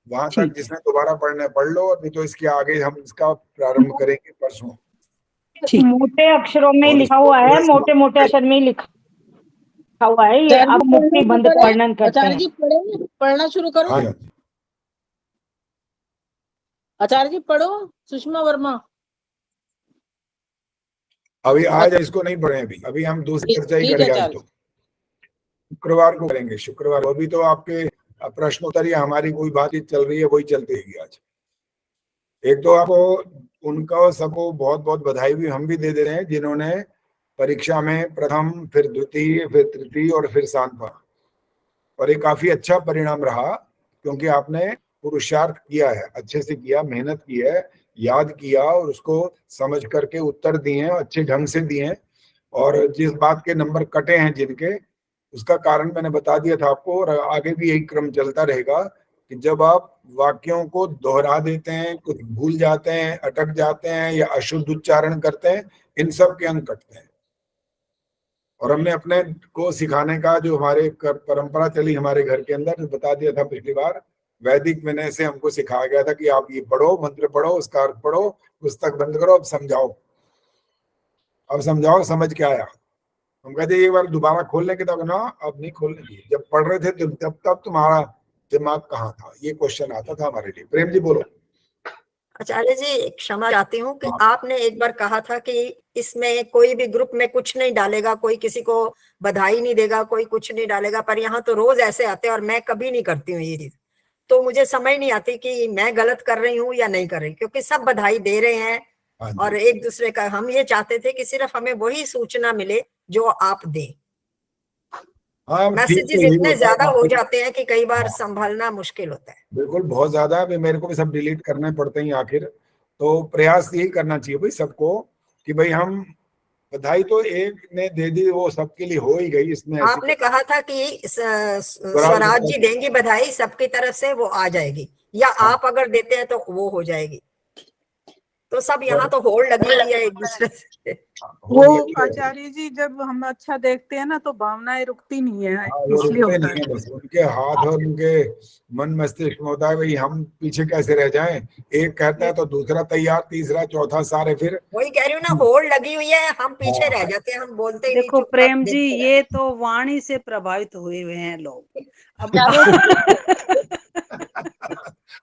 वहां तक जिसने दोबारा पढ़ना पढ़ लो, नहीं तो इसके आगे हम इसका प्रारंभ करेंगे परसों। मोटे अक्षरों में लिखा हुआ है, मोटे मोटे अक्षर में लिखा हुआ है ये। अब मुक्ति बंध का वर्णन करते आचार्य हैं। जी पढ़ेंगे, पढ़ना शुरू करो। हाँ, आचार्य जी पढ़ो, सुषमा वर्मा। अभी आज इसको नहीं पढ़े, अभी हम दूसरी चर्चा ही ठीक है करेंगे। आज आचार्य। तो शुक्रवार को करेंगे, शुक्रवार को। अभी तो आपके प्रश्नोत्तर या हमारी कोई बातचीत चल रही है, वही चलती रहेगी आज। एक तो आपको उनको सबको बहुत बहुत बधाई भी हम भी दे रहे हैं, जिन्होंने परीक्षा में प्रथम, फिर द्वितीय, फिर तृतीय और फिर सांत्वना, और ये काफी अच्छा परिणाम रहा, क्योंकि आपने पुरुषार्थ किया है, अच्छे से किया, मेहनत की है, याद किया और उसको समझ करके उत्तर दिए हैं, अच्छे ढंग से दिए हैं। और जिस बात के नंबर कटे हैं जिनके, उसका कारण मैंने बता दिया था आपको, और आगे भी यही क्रम चलता रहेगा कि जब आप वाक्यों को दोहरा देते हैं, कुछ भूल जाते हैं, अटक जाते हैं या अशुद्ध उच्चारण करते हैं, इन सब के अंक कटते हैं। और हमने अपने को सिखाने का जो हमारे परंपरा चली हमारे घर के अंदर, बता दिया था पिछली बार, वैदिक विनय से हमको सिखाया गया था कि आप ये पढ़ो, मंत्र पढ़ो, उसका अर्थ पढ़ो, पुस्तक बंद करो, अब समझाओ, अब समझाओ, समझ क्या आया। हम कहते एक बार दोबारा खोलने की, तब ना अब नहीं खोलने की, जब पढ़ रहे थे तब तुम्हारा दिमाग कहाँ था, ये क्वेश्चन आता था हमारे लिए। प्रेम जी बोलो। आचार्य जी क्षमा चाहती हूँ कि आपने एक बार कहा था कि इसमें कोई भी ग्रुप में कुछ नहीं डालेगा, कोई किसी को बधाई नहीं देगा, कोई कुछ नहीं डालेगा, पर यहाँ तो रोज ऐसे आते हैं और मैं कभी नहीं करती हूँ ये चीज। तो मुझे समझ नहीं आती कि मैं गलत कर रही हूँ या नहीं कर रही, क्योंकि सब बधाई दे रहे हैं और एक दूसरे का। हम ये चाहते थे कि सिर्फ हमें वही सूचना मिले जो आप दें। मैसेजेस इतने ज्यादा हो जाते हैं कि कई बार संभालना मुश्किल होता है। बिल्कुल, बहुत ज्यादा है, मेरे को भी सब डिलीट करने पड़ते हैं आखिर। तो प्रयास यही करना चाहिए भाई सबको कि भाई हम बधाई तो एक ने दे दी, वो सबके लिए हो ही गई। इसमें आपने कहा था कि स्वराज जी देंगी बधाई, सबकी तरफ से वो आ जाएगी, या आप अगर देते हैं तो वो हो जाएगी। तो सब यहाँ तो होड़ लगी हुई है एक दूसरे से। वो आचार्य जी जब हम अच्छा देखते हैं ना तो भावनाएं रुकती नहीं है, इसलिए होता है। बस उनके हाथ और उनके मन मस्तिष्क में होता है भाई हम पीछे कैसे रह जाएं। एक कहता है तो दूसरा तैयार, तीसरा, चौथा, सारे फिर वही कह रही हूँ ना, होड़ लगी हुई है, हम पीछे रह जाते हैं, हम बोलते ही नहीं। देखो प्रेम जी, ये तो वाणी से प्रभावित हुए हुए हैं लोग। अब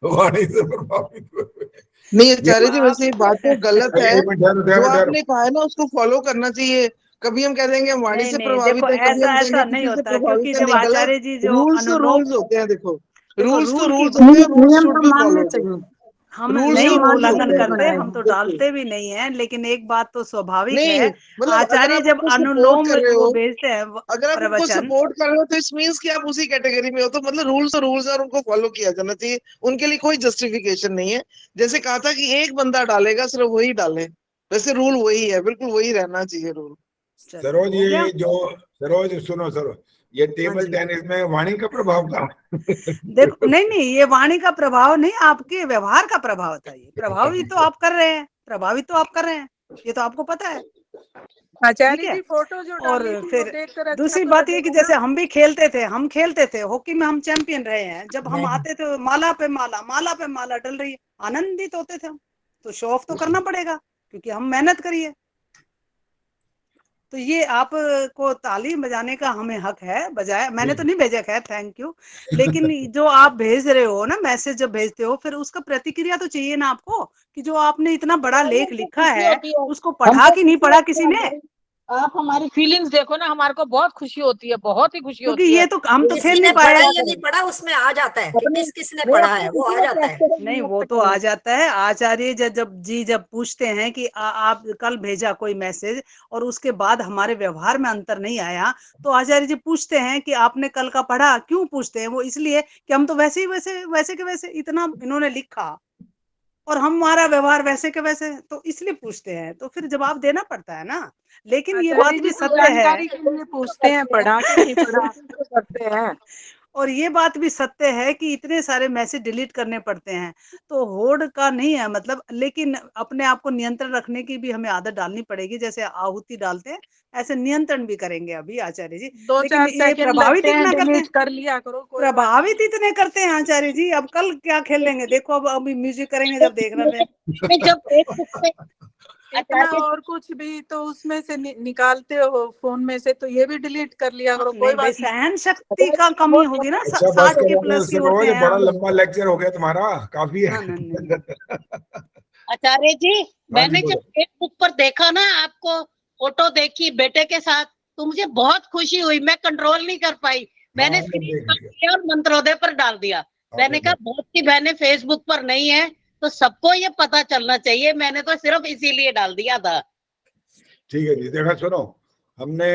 वाणी से प्रभावित हुए। नहीं आचार्य जी, वैसे ये बात तो गलत है। जो आपने कहा है ना उसको फॉलो करना चाहिए। कभी हम कह देंगे हम वाणी से प्रभावित है, कभी हम ऐसा नहीं होता, क्योंकि जब आचार्य जी जो रूल्स तो रूल्स होते हैं। देखो रूल्स तो रूल्स होते हैं, रूल्स शुड बी फॉलोड। हम नहीं उल्लंघन करते, हम तो डालते भी नहीं है। लेकिन एक बात तो स्वाभाविक है, मतलब आचार्य जब अनुलोम वो भेजते हैं, अगर आप उनको सपोर्ट कर रहे हो तो इट मींस कि आप उसी कैटेगरी में हो। तो मतलब रूल्स और उनको फॉलो किया जाना चाहिए, उनके लिए कोई जस्टिफिकेशन नहीं है। जैसे कहा था कि एक बंदा डालेगा, सिर्फ वही डाले, वैसे रूल वही है, बिल्कुल वही रहना चाहिए रूल। सरोज, ये जो सरोज सुनो सरोज, ये टेबल टेनिस में वाणी का प्रभाव था। देखो नहीं, ये वाणी का प्रभाव नहीं, आपके व्यवहार का प्रभाव था। ये प्रभावित तो आप कर रहे हैं, प्रभावित तो आप कर रहे हैं, ये तो आपको पता है आचार्य जी फोटो जो और फिर दूसरी बात ये कि जैसे हम भी खेलते थे हॉकी में, हम चैंपियन रहे हैं। जब हम आते थे माला पे माला डल रही है, आनंदित होते थे हम। तो शो ऑफ तो करना पड़ेगा, क्योंकि हम मेहनत करिए। तो ये आपको ताली बजाने का हमें हक है, बजाय मैंने तो नहीं भेजा, खैर थैंक यू। लेकिन जो आप भेज रहे हो ना मैसेज, जब भेजते हो फिर उसका प्रतिक्रिया तो चाहिए ना आपको, कि जो आपने इतना बड़ा लेख लिखा है उसको पढ़ा कि नहीं पढ़ा किसी ने। आप हमारी फीलिंग्स देखो ना, हमारे को बहुत खुशी होती है, बहुत ही खुशी होती है। क्योंकि ये तो हम तो खेल नहीं पाए, नहीं पढ़ा उसमें आ जाता है कि किसने पढ़ा है, वो आ जाता है। नहीं वो तो आ जाता है। आचार्य जब पूछते हैं कि आप कल भेजा कोई मैसेज और उसके बाद हमारे व्यवहार में अंतर नहीं आया, तो आचार्य जी पूछते हैं कि आपने कल का पढ़ा। क्यों पूछते हैं? वो इसलिए कि हम तो वैसे के वैसे इतना इन्होंने लिखा और हमारा व्यवहार वैसे के वैसे, तो इसलिए पूछते हैं। तो फिर जवाब देना पड़ता है ना। लेकिन ये बात भी सत्य है, पूछते हैं, पढ़ा कि नहीं पढ़ा करते हैं। और ये बात भी सत्य है कि इतने सारे मैसेज डिलीट करने पड़ते हैं, तो होड़ का नहीं है मतलब, लेकिन अपने आप को नियंत्रण रखने की भी हमें आदत डालनी पड़ेगी। जैसे आहुति डालते हैं ऐसे नियंत्रण भी करेंगे अभी आचार्य जी। दो लेकिन चार ये सेकंड प्रभावित लगते हैं, इतना करते हैं, डिलीट कर लिया करो, कोई बात प्रभावित इतने करते हैं आचार्य जी। अब कल क्या खेल लेंगे, देखो अब अभी म्यूजिक करेंगे जब देखना पे। मैं जब फेसबुक पे इतना आचार्य और कुछ भी तो उसमें से निकालते हो फोन में से, तो ये भी डिलीट कर लिया करो, कोई नहीं भाई, बात नहीं। सहन शक्ति का कमी होगी ना, अच्छा बस 60 के करो, प्लस ही से होते ये हैं बड़ा हम। लंबा लेक्चर हो गया तुम्हारा, काफी है। नहीं। आचार्य जी, हाँ जी, मैंने जब बोलो। फेसबुक पर देखा ना आपको, फोटो देखी बेटे के साथ, तो मुझे बहुत खुशी हुई, मैं कंट्रोल नहीं कर पाई। मैंने हाँ, स्क्रीन देख लिया। किया और मंत्रोदय पर डाल दिया। मैंने कहा बहुत सी बहनें फेसबुक पर नहीं है, तो सबको ये पता चलना चाहिए, मैंने तो सिर्फ इसीलिए डाल दिया था। ठीक है जी, देखा सुनो, हमने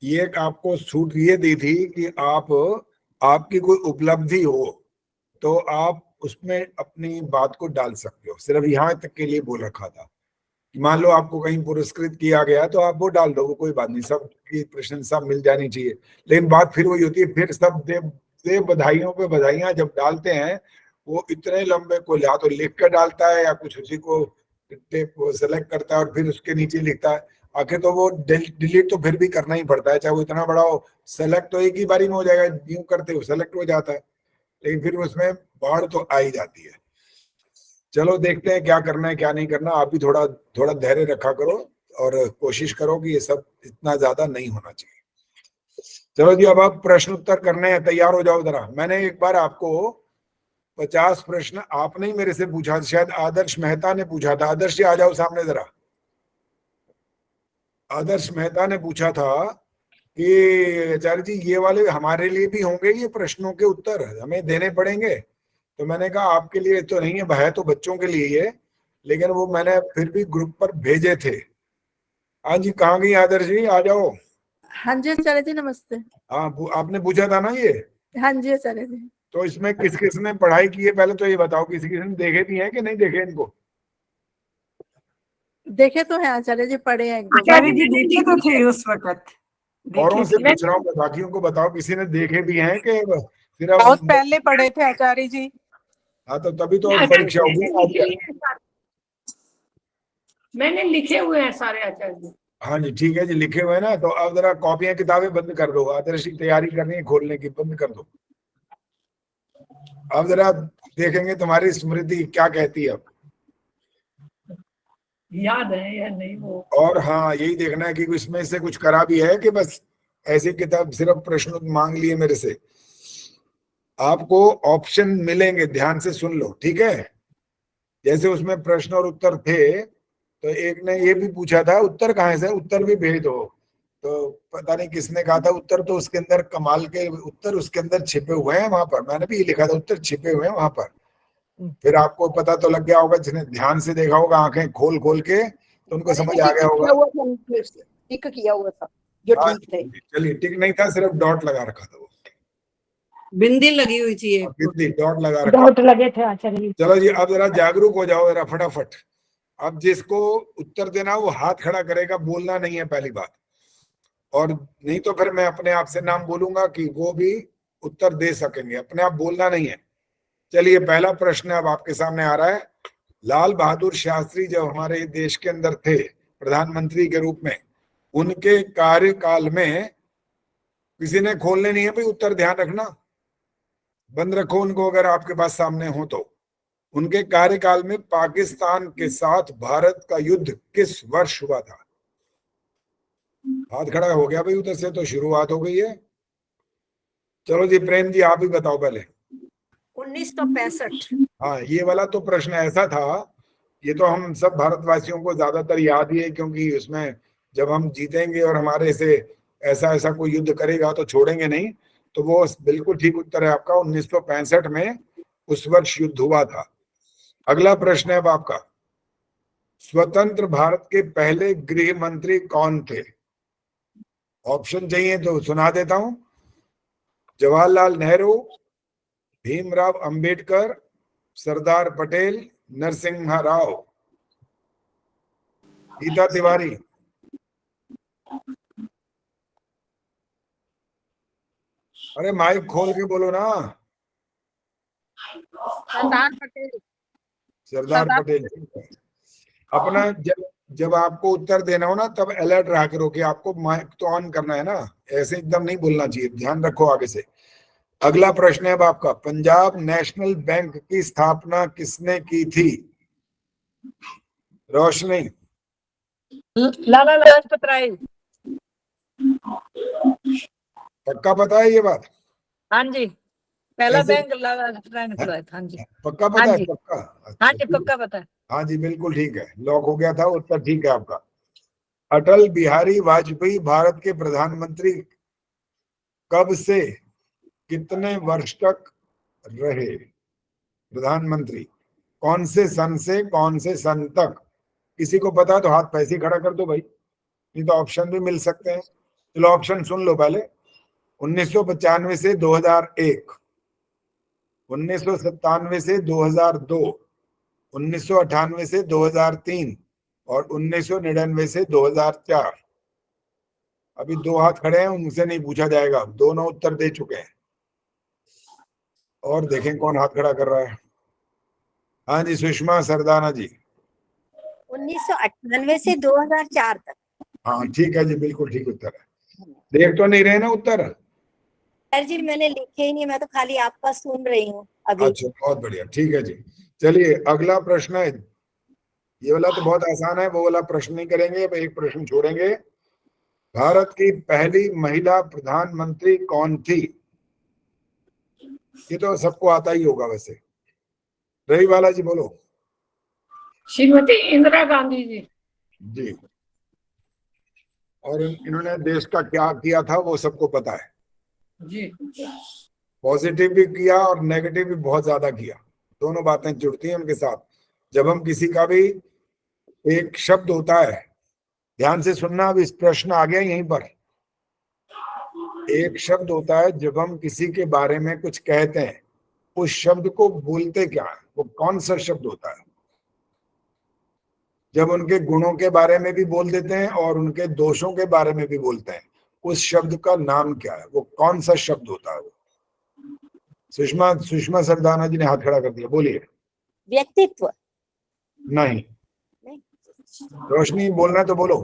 ये आपको छूट ये दी थी कि आपकी कोई उपलब्धि हो तो आप उसमें अपनी बात को डाल सकते हो, सिर्फ यहाँ तक के लिए बोल रखा था। मान लो आपको कहीं पुरस्कृत किया गया तो आप वो डाल दो, वो कोई बात नहीं, सबकी प्रशंसा मिल जानी चाहिए। लेकिन बात फिर वही होती है, फिर सब देव बधाइयों पे बधाइयां जब डालते हैं, वो इतने लंबे को या तो लिख कर डालता है या कुछ उसी को सेलेक्ट करता है और फिर उसके नीचे लिखता है। आखिर तो वो डिलीट तो फिर भी करना ही पड़ता है, चाहे वो इतना बड़ा हो। सेलेक्ट तो एक ही बारी में हो जाएगा, यूं करते हो सेलेक्ट हो जाता है, लेकिन फिर उसमें बाढ़ तो आ ही जाती है। चलो देखते हैं क्या करना है क्या नहीं करना। आप भी थोड़ा थोड़ा धैर्य रखा करो और कोशिश करो कि ये सब इतना ज्यादा नहीं होना चाहिए। चलो जी, अब आप प्रश्न उत्तर करने हैं, तैयार हो जाओ जरा। मैंने एक बार आपको 50 प्रश्न आपने ही मेरे से पूछा, शायद आदर्श मेहता ने पूछा था। आदर्श जी आ जाओ सामने जरा। आदर्श मेहता ने पूछा था कि आचार्य जी ये वाले हमारे लिए भी होंगे, ये प्रश्नों के उत्तर हमें देने पड़ेंगे? तो मैंने कहा आपके लिए तो नहीं है तो बच्चों के लिए ही है, लेकिन वो मैंने फिर भी ग्रुप पर भेजे थे। हाँ जी, कहाँ गई आदर्श जी, आ जाओ। हाँ जी आचार्य जी, नमस्ते। हाँ, आपने पूछा था ना ये? हाँ जी आचार्य जी। तो इसमें किस किस ने पढ़ाई की है, पहले तो ये बताओ, किसी किसी ने देखे भी हैं कि नहीं देखे इनको? देखे तो है आचार्य जी, पढ़े हैं एक दो आचार्य जी देखे तो थे उस वक्त, औरों से देखे पूछ रहा हूँ, बाकियों को बताओ, किसी ने देखे भी हैं कि सिर्फ? बहुत पहले पढ़े थे आचार्य जी। हाँ, तो तभी तो परीक्षा होगी। मैंने लिखे हुए हैं सारे आचार्य जी। हाँ जी, ठीक है जी, लिखे हुए ना। तो अब जरा कॉपियां किताबें बंद कर दो, आदर्श की तैयारी करनी है खोलने की, बंद कर दो। अब जरा देखेंगे तुम्हारी स्मृति क्या कहती है अब। याद है या नहीं वो। और हाँ, यही देखना है कि इसमें से कुछ करा भी है कि बस ऐसी किताब सिर्फ प्रश्न मांग लिए मेरे से। आपको ऑप्शन मिलेंगे, ध्यान से सुन लो, ठीक है? जैसे उसमें प्रश्न और उत्तर थे, तो एक ने ये भी पूछा था उत्तर कहाँ से, उत्तर भी भेज दो। तो पता नहीं किसने कहा था उत्तर तो उसके अंदर कमाल के उत्तर उसके अंदर छिपे हुए हैं वहां पर। मैंने भी लिखा था उत्तर छिपे हुए हैं वहां पर। फिर आपको पता तो लग गया होगा, जिसने ध्यान से देखा होगा आंखें खोल खोल के, तो उनको समझ आ गया होगा। टिक किया हुआ था जो हाँ, ठीक थे। चलिए, टिक नहीं था, सिर्फ डॉट लगा रखा था वो, बिंदी लगी हुई थी एक। बिंदी डॉट लगा रखा। डाउट लगे थे आचार्य जी। चलो जी, अब जरा जागरूक हो जाओ जरा फटाफट। अब जिसको उत्तर देना वो हाथ खड़ा करेगा, बोलना नहीं है पहली बात, और नहीं तो फिर मैं अपने आप से नाम बोलूंगा कि वो भी उत्तर दे सकेंगे, अपने आप बोलना नहीं है। चलिए, पहला प्रश्न अब आपके सामने आ रहा है। लाल बहादुर शास्त्री जब हमारे देश के अंदर थे प्रधानमंत्री के रूप में, उनके कार्यकाल में, किसी ने खोलने नहीं है भाई, उत्तर ध्यान रखना, बंद रखो उनको अगर आपके पास सामने हो तो। उनके कार्यकाल में पाकिस्तान के साथ भारत का युद्ध किस वर्ष हुआ था? हाथ खड़ा हो गया भाई उधर से, तो शुरुआत हो गई है। चलो जी, प्रेम जी आप ही बताओ पहले। 1965। हाँ, ये वाला तो प्रश्न ऐसा था, ये तो हम सब भारतवासियों को ज्यादातर याद ही है, क्योंकि उसमें जब हम जीतेंगे और हमारे से ऐसा ऐसा कोई युद्ध करेगा तो छोड़ेंगे नहीं, तो वो बिल्कुल ठीक उत्तर है आपका। 1965 में उस वर्ष युद्ध हुआ था। अगला प्रश्न है अब आपका। स्वतंत्र भारत के पहले गृह मंत्री कौन थे? ऑप्शन चाहिए तो सुना देता हूं। जवाहरलाल नेहरू, भीमराव अंबेडकर, सरदार पटेल, नरसिम्हा राव, गीता तिवारी। अरे माइक खोल के बोलो ना। सरदार पटेल। सरदार पटेल। अपना जब आपको उत्तर देना हो ना तब अलर्ट रहा करो कि आपको माइक तो ऑन करना है ना, ऐसे एकदम नहीं बोलना चाहिए, ध्यान रखो आगे से। अगला प्रश्न है अब आपका, पंजाब नेशनल बैंक की स्थापना किसने की थी? रोशनी। लाला लाजपत राय। पक्का पता है ये बात? हाँ जी, पहला कैसे? बैंक लाला लाजपत राय ने खुलवाया था। हाँ जी, पक्का पता हाँ है? जी। पक्का? हाँ अच्छा, जी, पक्का पता है। हाँ जी बिल्कुल ठीक है, लॉक हो गया था, उत्तर ठीक है आपका। अटल बिहारी वाजपेयी भारत के प्रधानमंत्री कब से कितने वर्ष तक रहे? प्रधानमंत्री कौन से सन से कौन से सन तक? किसी को पता है तो हाथ पैसे खड़ा कर दो भाई, नहीं तो ऑप्शन भी मिल सकते हैं। चलो ऑप्शन सुन लो पहले। 1995 से 2001, 1997 से 2002, 1998 से 2003 और 1999 से 2004। अभी 2 हाथ खड़े हैं, उनसे नहीं पूछा जाएगा, दोनों उत्तर दे चुके हैं। और देखें कौन हाथ खड़ा कर रहा है। हाँ जी सुषमा सरदाना जी। 1998 से 2004 तक। हाँ ठीक है जी, बिल्कुल ठीक उत्तर है। देख तो नहीं रहे ना उत्तर? सर जी मैंने लिखे ही नहीं, मैं तो खाली आपका सुन रही हूँ अभी। अच्छा बहुत बढ़िया, ठीक है जी। चलिए अगला प्रश्न है, ये वाला तो बहुत आसान है, वो वाला प्रश्न नहीं करेंगे, अब एक प्रश्न छोड़ेंगे। भारत की पहली महिला प्रधानमंत्री कौन थी? ये तो सबको आता ही होगा वैसे। रही वाला जी बोलो। श्रीमती इंदिरा गांधी जी। जी। और इन्होंने देश का क्या किया था वो सबको पता है जी। पॉजिटिव भी किया और नेगेटिव भी बहुत ज्यादा किया, दोनों बातें जुड़ती हैं उनके साथ। जब हम किसी का भी एक शब्द होता है, ध्यान से सुनना, अब इस प्रश्न आ गया यहीं पर। एक शब्द होता है, जब हम किसी के बारे में कुछ कहते हैं, उस शब्द को बोलते क्या है, वो कौन सा शब्द होता है? जब उनके गुणों के बारे में भी बोल देते हैं और उनके दोषों के बारे में भी बोलते हैं, उस शब्द का नाम क्या है, वो कौन सा शब्द होता है? वो सुषमा सरदाना जी ने हाथ खड़ा कर दिया, बोलिए। व्यक्तित्व। नहीं। रोशनी बोलना है तो बोलो।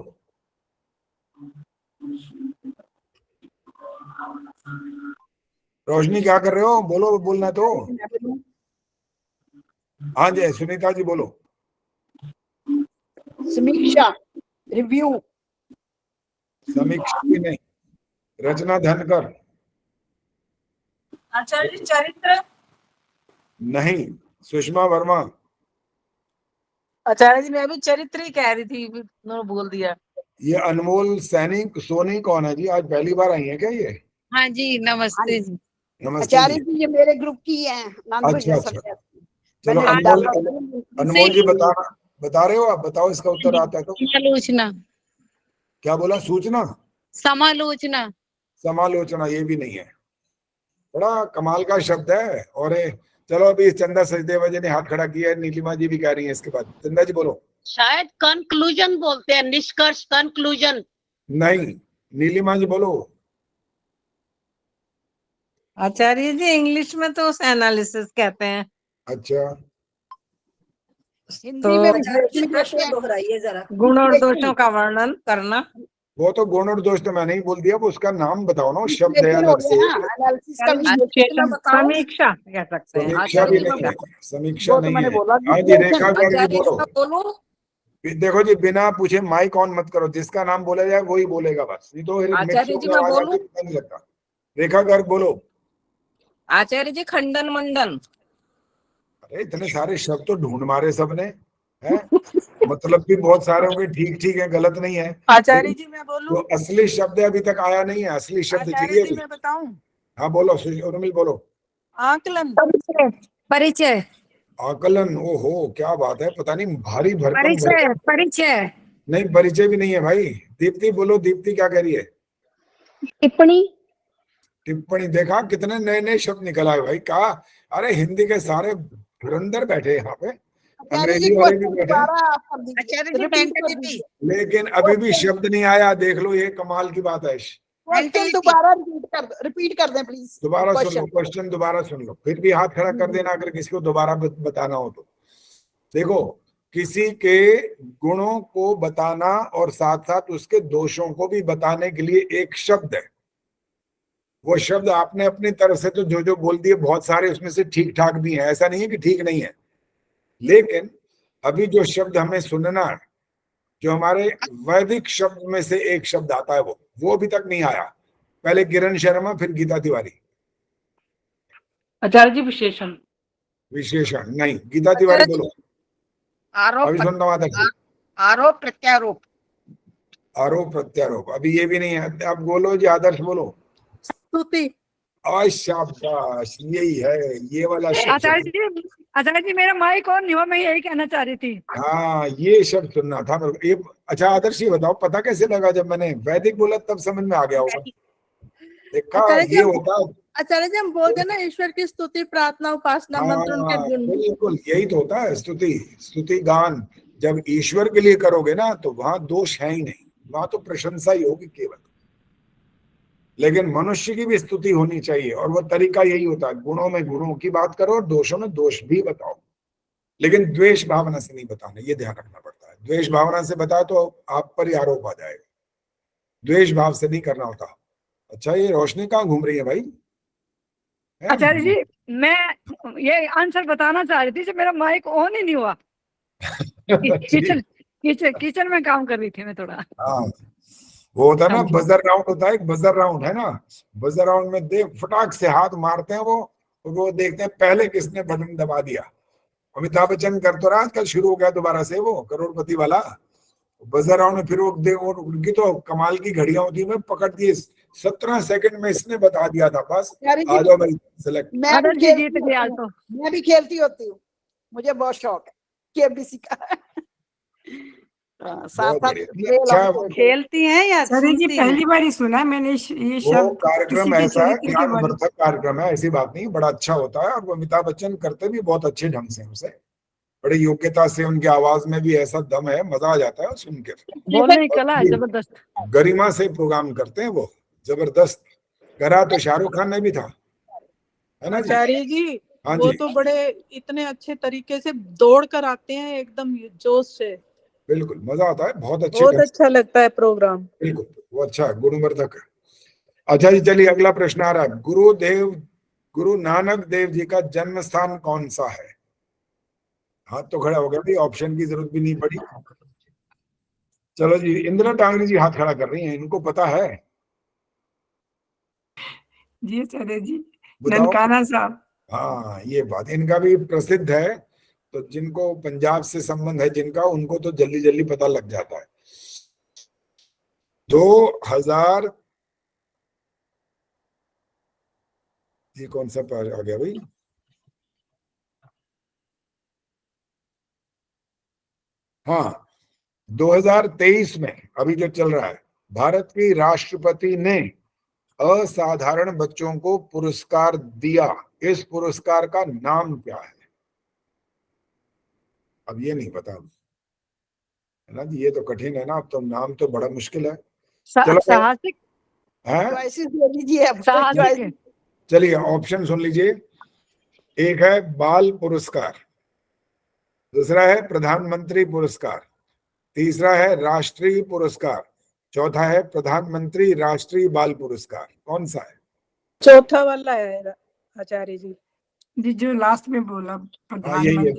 रोशनी क्या कर रहे हो, बोलो, बोलना है तो। हाँ जी सुनीता जी बोलो। समीक्षा, रिव्यू। समीक्षा भी नहीं। रचना धनकर। आचार्य चरित्र। नहीं। सुषमा वर्मा। आचार्य जी मैं भी चरित्र ही कह रही थी, उन्होंने बोल दिया। ये अनमोल सैनिक सोनी कौन है जी, आज पहली बार आई है क्या ये? हाँ जी नमस्ते जी। नमस्ते आचार्य जी। जी ये मेरे ग्रुप की है। अच्छा अच्छा, चलो अनमोल जी बता रहे हो आप, बताओ इसका उत्तर आता है तो। समालोचना। क्या बोला? सूचना? समालोचना। समालोचना ये भी नहीं है, बड़ा कमाल का शब्द है। और चलो अभी चंदा सचदेवा जी ने हाथ खड़ा किया है, नीलिमा जी भी कह रही है इसके बाद। चंदा जी बोलो। शायद कंक्लूजन बोलते हैं, निष्कर्ष, कंक्लूजन। नहीं। नीलिमा जी बोलो। आचार्य जी इंग्लिश में तो उस एनालिसिस कहते हैं। अच्छा हिंदी में प्रश्न दोहराइए जरा। गुण और दोषों का वर्णन करना। वो तो गुण और दोष तो मैंने ही बोल दिया, वो उसका नाम बताओ ना, उस शब्द है अलग से। समीक्षा कह सकते हैं। समीक्षा भी नहीं है, समीक्षा नहीं है। हाँ जी रेखा गर्ग जी बोलो। देखो जी बिना पूछे माइक ऑन मत करो, जिसका नाम बोला जाए वही बोलेगा बस, नहीं तो आचार्य जी मैं बोलूं? नहीं लगता। रेखा गर्ग बोलो। आचार्य जी खंडन मंडन। अरे इतने सारे शब्द तो ढूंढ मारे सबने हैं, मतलब भी बहुत सारे होंगे, ठीक ठीक है, गलत नहीं है। आचार्य जी मैं बोलूं? तो असली शब्द अभी तक आया नहीं है, असली शब्द आचार्य चाहिए। जी मैं बताऊं? हाँ बोलो उर्मिल बोलो। आकलन। परिचय। आकलन, ओहो क्या बात है, पता नहीं भारी भरकम। परिचय। परिचय नहीं, परिचय भी नहीं है भाई। दीप्ति बोलो, दीप्ति क्या कह रही है? टिप्पणी। टिप्पणी, देखा कितने नए नए शब्द निकल आए भाई। कहा अरे हिंदी के सारे धुरंधर बैठे यहाँ पे, अंग्रेजी वाले भी बैठे, आचार्य जी टेंटेटिव। लेकिन अभी भी शब्द नहीं आया। देख लो, ये कमाल की बात है। क्वेश्चन दोबारा रिपीट कर दें प्लीज। दोबारा सुन लो क्वेश्चन, दोबारा सुन लो, फिर भी हाथ खड़ा कर देना अगर किसी को दोबारा बताना हो तो। देखो, किसी के गुणों को बताना और साथ साथ उसके दोषों को भी बताने के लिए एक शब्द है। वो शब्द आपने अपनी तरफ से तो जो बोल दिए, बहुत सारे उसमें से ठीक ठाक भी हैं, ऐसा नहीं है कि ठीक नहीं है, लेकिन अभी जो शब्द हमें सुनना है, जो हमारे वैदिक शब्द में से एक शब्द आता है, वो अभी तक नहीं आया। पहले किरण शर्मा, फिर गीता तिवारी। आचार्य जी विशेषण। विशेषण नहीं, गीता तिवारी बोलो। आरोप अभी सुनता हूँ। आरोप प्रत्यारोप। आरोप प्रत्यारोप अभी ये भी नहीं है। आप बोलो जी, आदर्श बोलो। स्तुति। शाबाश, यही है, ये वाला शब्द। आचार्य जी मेरा माइक ऑन नहीं हुआ, मैं यही कहना चाह रही थी। हाँ, ये शब्द सुनना था मेरे को। ये अच्छा आदर्श ये बताओ, पता कैसे लगा? जब मैंने वैदिक बोला तब समझ में आ गया होगा। देखा, ये होता है। आचार्य जी हम बोलते हैं ना ईश्वर की स्तुति, प्रार्थना, उपासना, मंत्र उनके गुण। बिल्कुल यही तो होता है स्तुति गान। जब ईश्वर के लिए करोगे ना तो वहां दोष है ही नहीं, वहां तो प्रशंसा ही होगी केवल। लेकिन मनुष्य की भी स्तुति होनी चाहिए, और वो तरीका यही होता है, गुणों में गुणों की बात करो और दोषों में दोष भी बताओ, लेकिन द्वेष भावना से नहीं बताना, ये ध्यान रखना पड़ता है। द्वेष भावना से बताओ तो आप पर ही आरोप आ जाएगा, द्वेष भाव से नहीं करना होता। अच्छा, ये रोशनी कहाँ घूम रही है भाई? आचार्य जी मैं ये आंसर बताना चाह रही थी, जब मेरा माइक ऑन ही नहीं हुआ। किचन में काम कर रही थी मैं थोड़ा। हाँ, वो होता है ना बजर राउंड, होता है एक बजर राउंड, है ना? बजर राउंड में देख फटाक से हाथ मारते हैं वो देखते हैं पहले किसने बटन दबा दिया। अमिताभ बच्चन कर तो रहा, आजकल शुरू हो गया दोबारा से वो करोड़पति वाला बजर राउंड में। फिर वो उनकी तो कमाल की घड़ियां होती है, पकड़ दिए 17 सेकंड में इसने बता दिया था, बस आ जाओ भाई सेलेक्ट। मैं भी खेलती होती हूँ, मुझे बहुत शौक है केबीसी का। साथ खेलती हैं या जी? पहली बार ही सुना मैंने ये शब्द। कार्यक्रम ऐसा है, ज्ञानवर्धक कार्यक्रम है, ऐसी बात नहीं, बड़ा अच्छा होता है। और वो अमिताभ बच्चन करते भी बहुत अच्छे ढंग से, उसे बड़ी योग्यता से, उनकी आवाज में भी ऐसा दम है, मजा आ जाता है सुन के। बोलने की कला है जबरदस्त, गरिमा से प्रोग्राम करते हैं वो, जबरदस्त। करा तो शाहरुख खान ने भी था, है ना आचार्य जी? हाँ वो जी, तो बड़े इतने अच्छे तरीके से दौड़ कर आते हैं, एकदम जोश से। बिल्कुल मजा आता है, बहुत बहुत अच्छा लगता है प्रोग्राम। बिल्कुल, वो अच्छा गुणवर्धक है। अच्छा जी, चलिए अगला प्रश्न आ रहा है। गुरु नानक देव जी का जन्म स्थान कौन सा है? हाथ तो खड़ा हो गया भाई, ऑप्शन की जरूरत भी नहीं पड़ी। चलो जी, इंदिरा टांगरी जी हाथ खड़ा कर रही हैं, इनको पता है जी आचार्य जी। बताओ। ननकाना साहब। हाँ, ये बात इनका भी प्रसिद्ध है, तो जिनको पंजाब से संबंध है जिनका, उनको तो जल्दी जल्दी पता लग जाता है। 2000 ये कौन सा पार आ गया भाई? हाँ, 2023 में अभी जो चल रहा है, भारत की राष्ट्रपति ने असाधारण बच्चों को पुरस्कार दिया। इस पुरस्कार का नाम क्या है? अब ये नहीं पता है ना जी, ये तो कठिन है ना, अब तो नाम तो बड़ा मुश्किल है। चलो साहसिक है। चलिए ऑप्शन सुन लीजिए। एक है बाल पुरस्कार, दूसरा है प्रधानमंत्री पुरस्कार, तीसरा है राष्ट्रीय पुरस्कार, चौथा है प्रधानमंत्री राष्ट्रीय बाल पुरस्कार। कौन सा है? चौथा वाला है आचार्य जी। जी जो लास्ट में बोला, यही है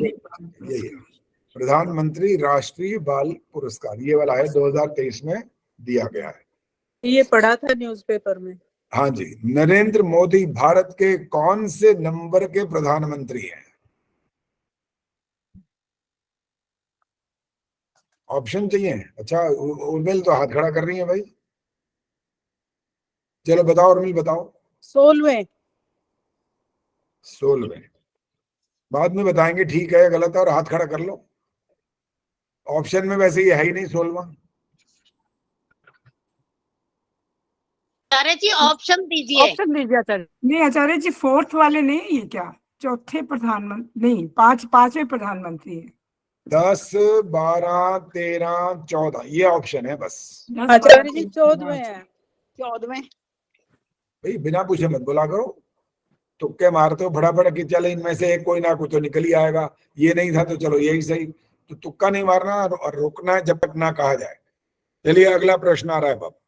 प्रधानमंत्री राष्ट्रीय बाल पुरस्कार, ये वाला है, 2023 में दिया गया है। ये पढ़ा था न्यूज़पेपर में। हाँ जी। नरेंद्र मोदी भारत के कौन से नंबर के प्रधानमंत्री हैं? ऑप्शन चाहिए? अच्छा, उर्मिल तो हाथ खड़ा कर रही है भाई, चलो बताओ उर्मिल बताओ। 16वें। 16वें बाद में बताएंगे, ठीक है गलत है, और हाथ खड़ा कर लो। ऑप्शन में वैसे ये है ही नहीं 16वां। आचार्य जी ऑप्शन दीजिए। ऑप्शन दीजिए आचार्य। नहीं आचार्य जी, फोर्थ वाले नहीं, ये क्या चौथे प्रधानमंत्री नहीं, पांचवें प्रधानमंत्री है। 10, 12, 13, 14 ये ऑप्शन है बस। आचार्य जी 14वें है। 14वें भाई बिना पूछे मत बोला करो, तुक्के मारते हो फटाफट कि चल इनमें से एक कोई ना कुछ तो निकल ही आएगा, ये नहीं था तो चलो यही सही। तो तुक्का नहीं मारना और रुकना है जब तक ना कहा जाए। चलिए अगला प्रश्न आ रहा है बाबा।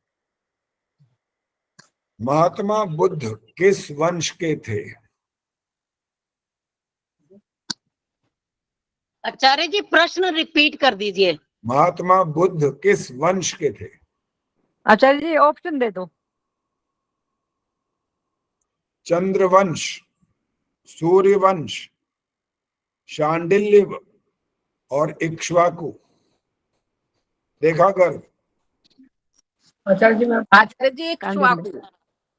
महात्मा बुद्ध किस वंश के थे? आचार्य जी प्रश्न रिपीट कर दीजिए। महात्मा बुद्ध किस वंश के थे? आचार्य जी ऑप्शन दे दो। चंद्रवंश, सूर्यवंश, शांडिल्य और इक्ष्वाकु। देखा कर आचार्य जी मैं इक्ष्वाकु।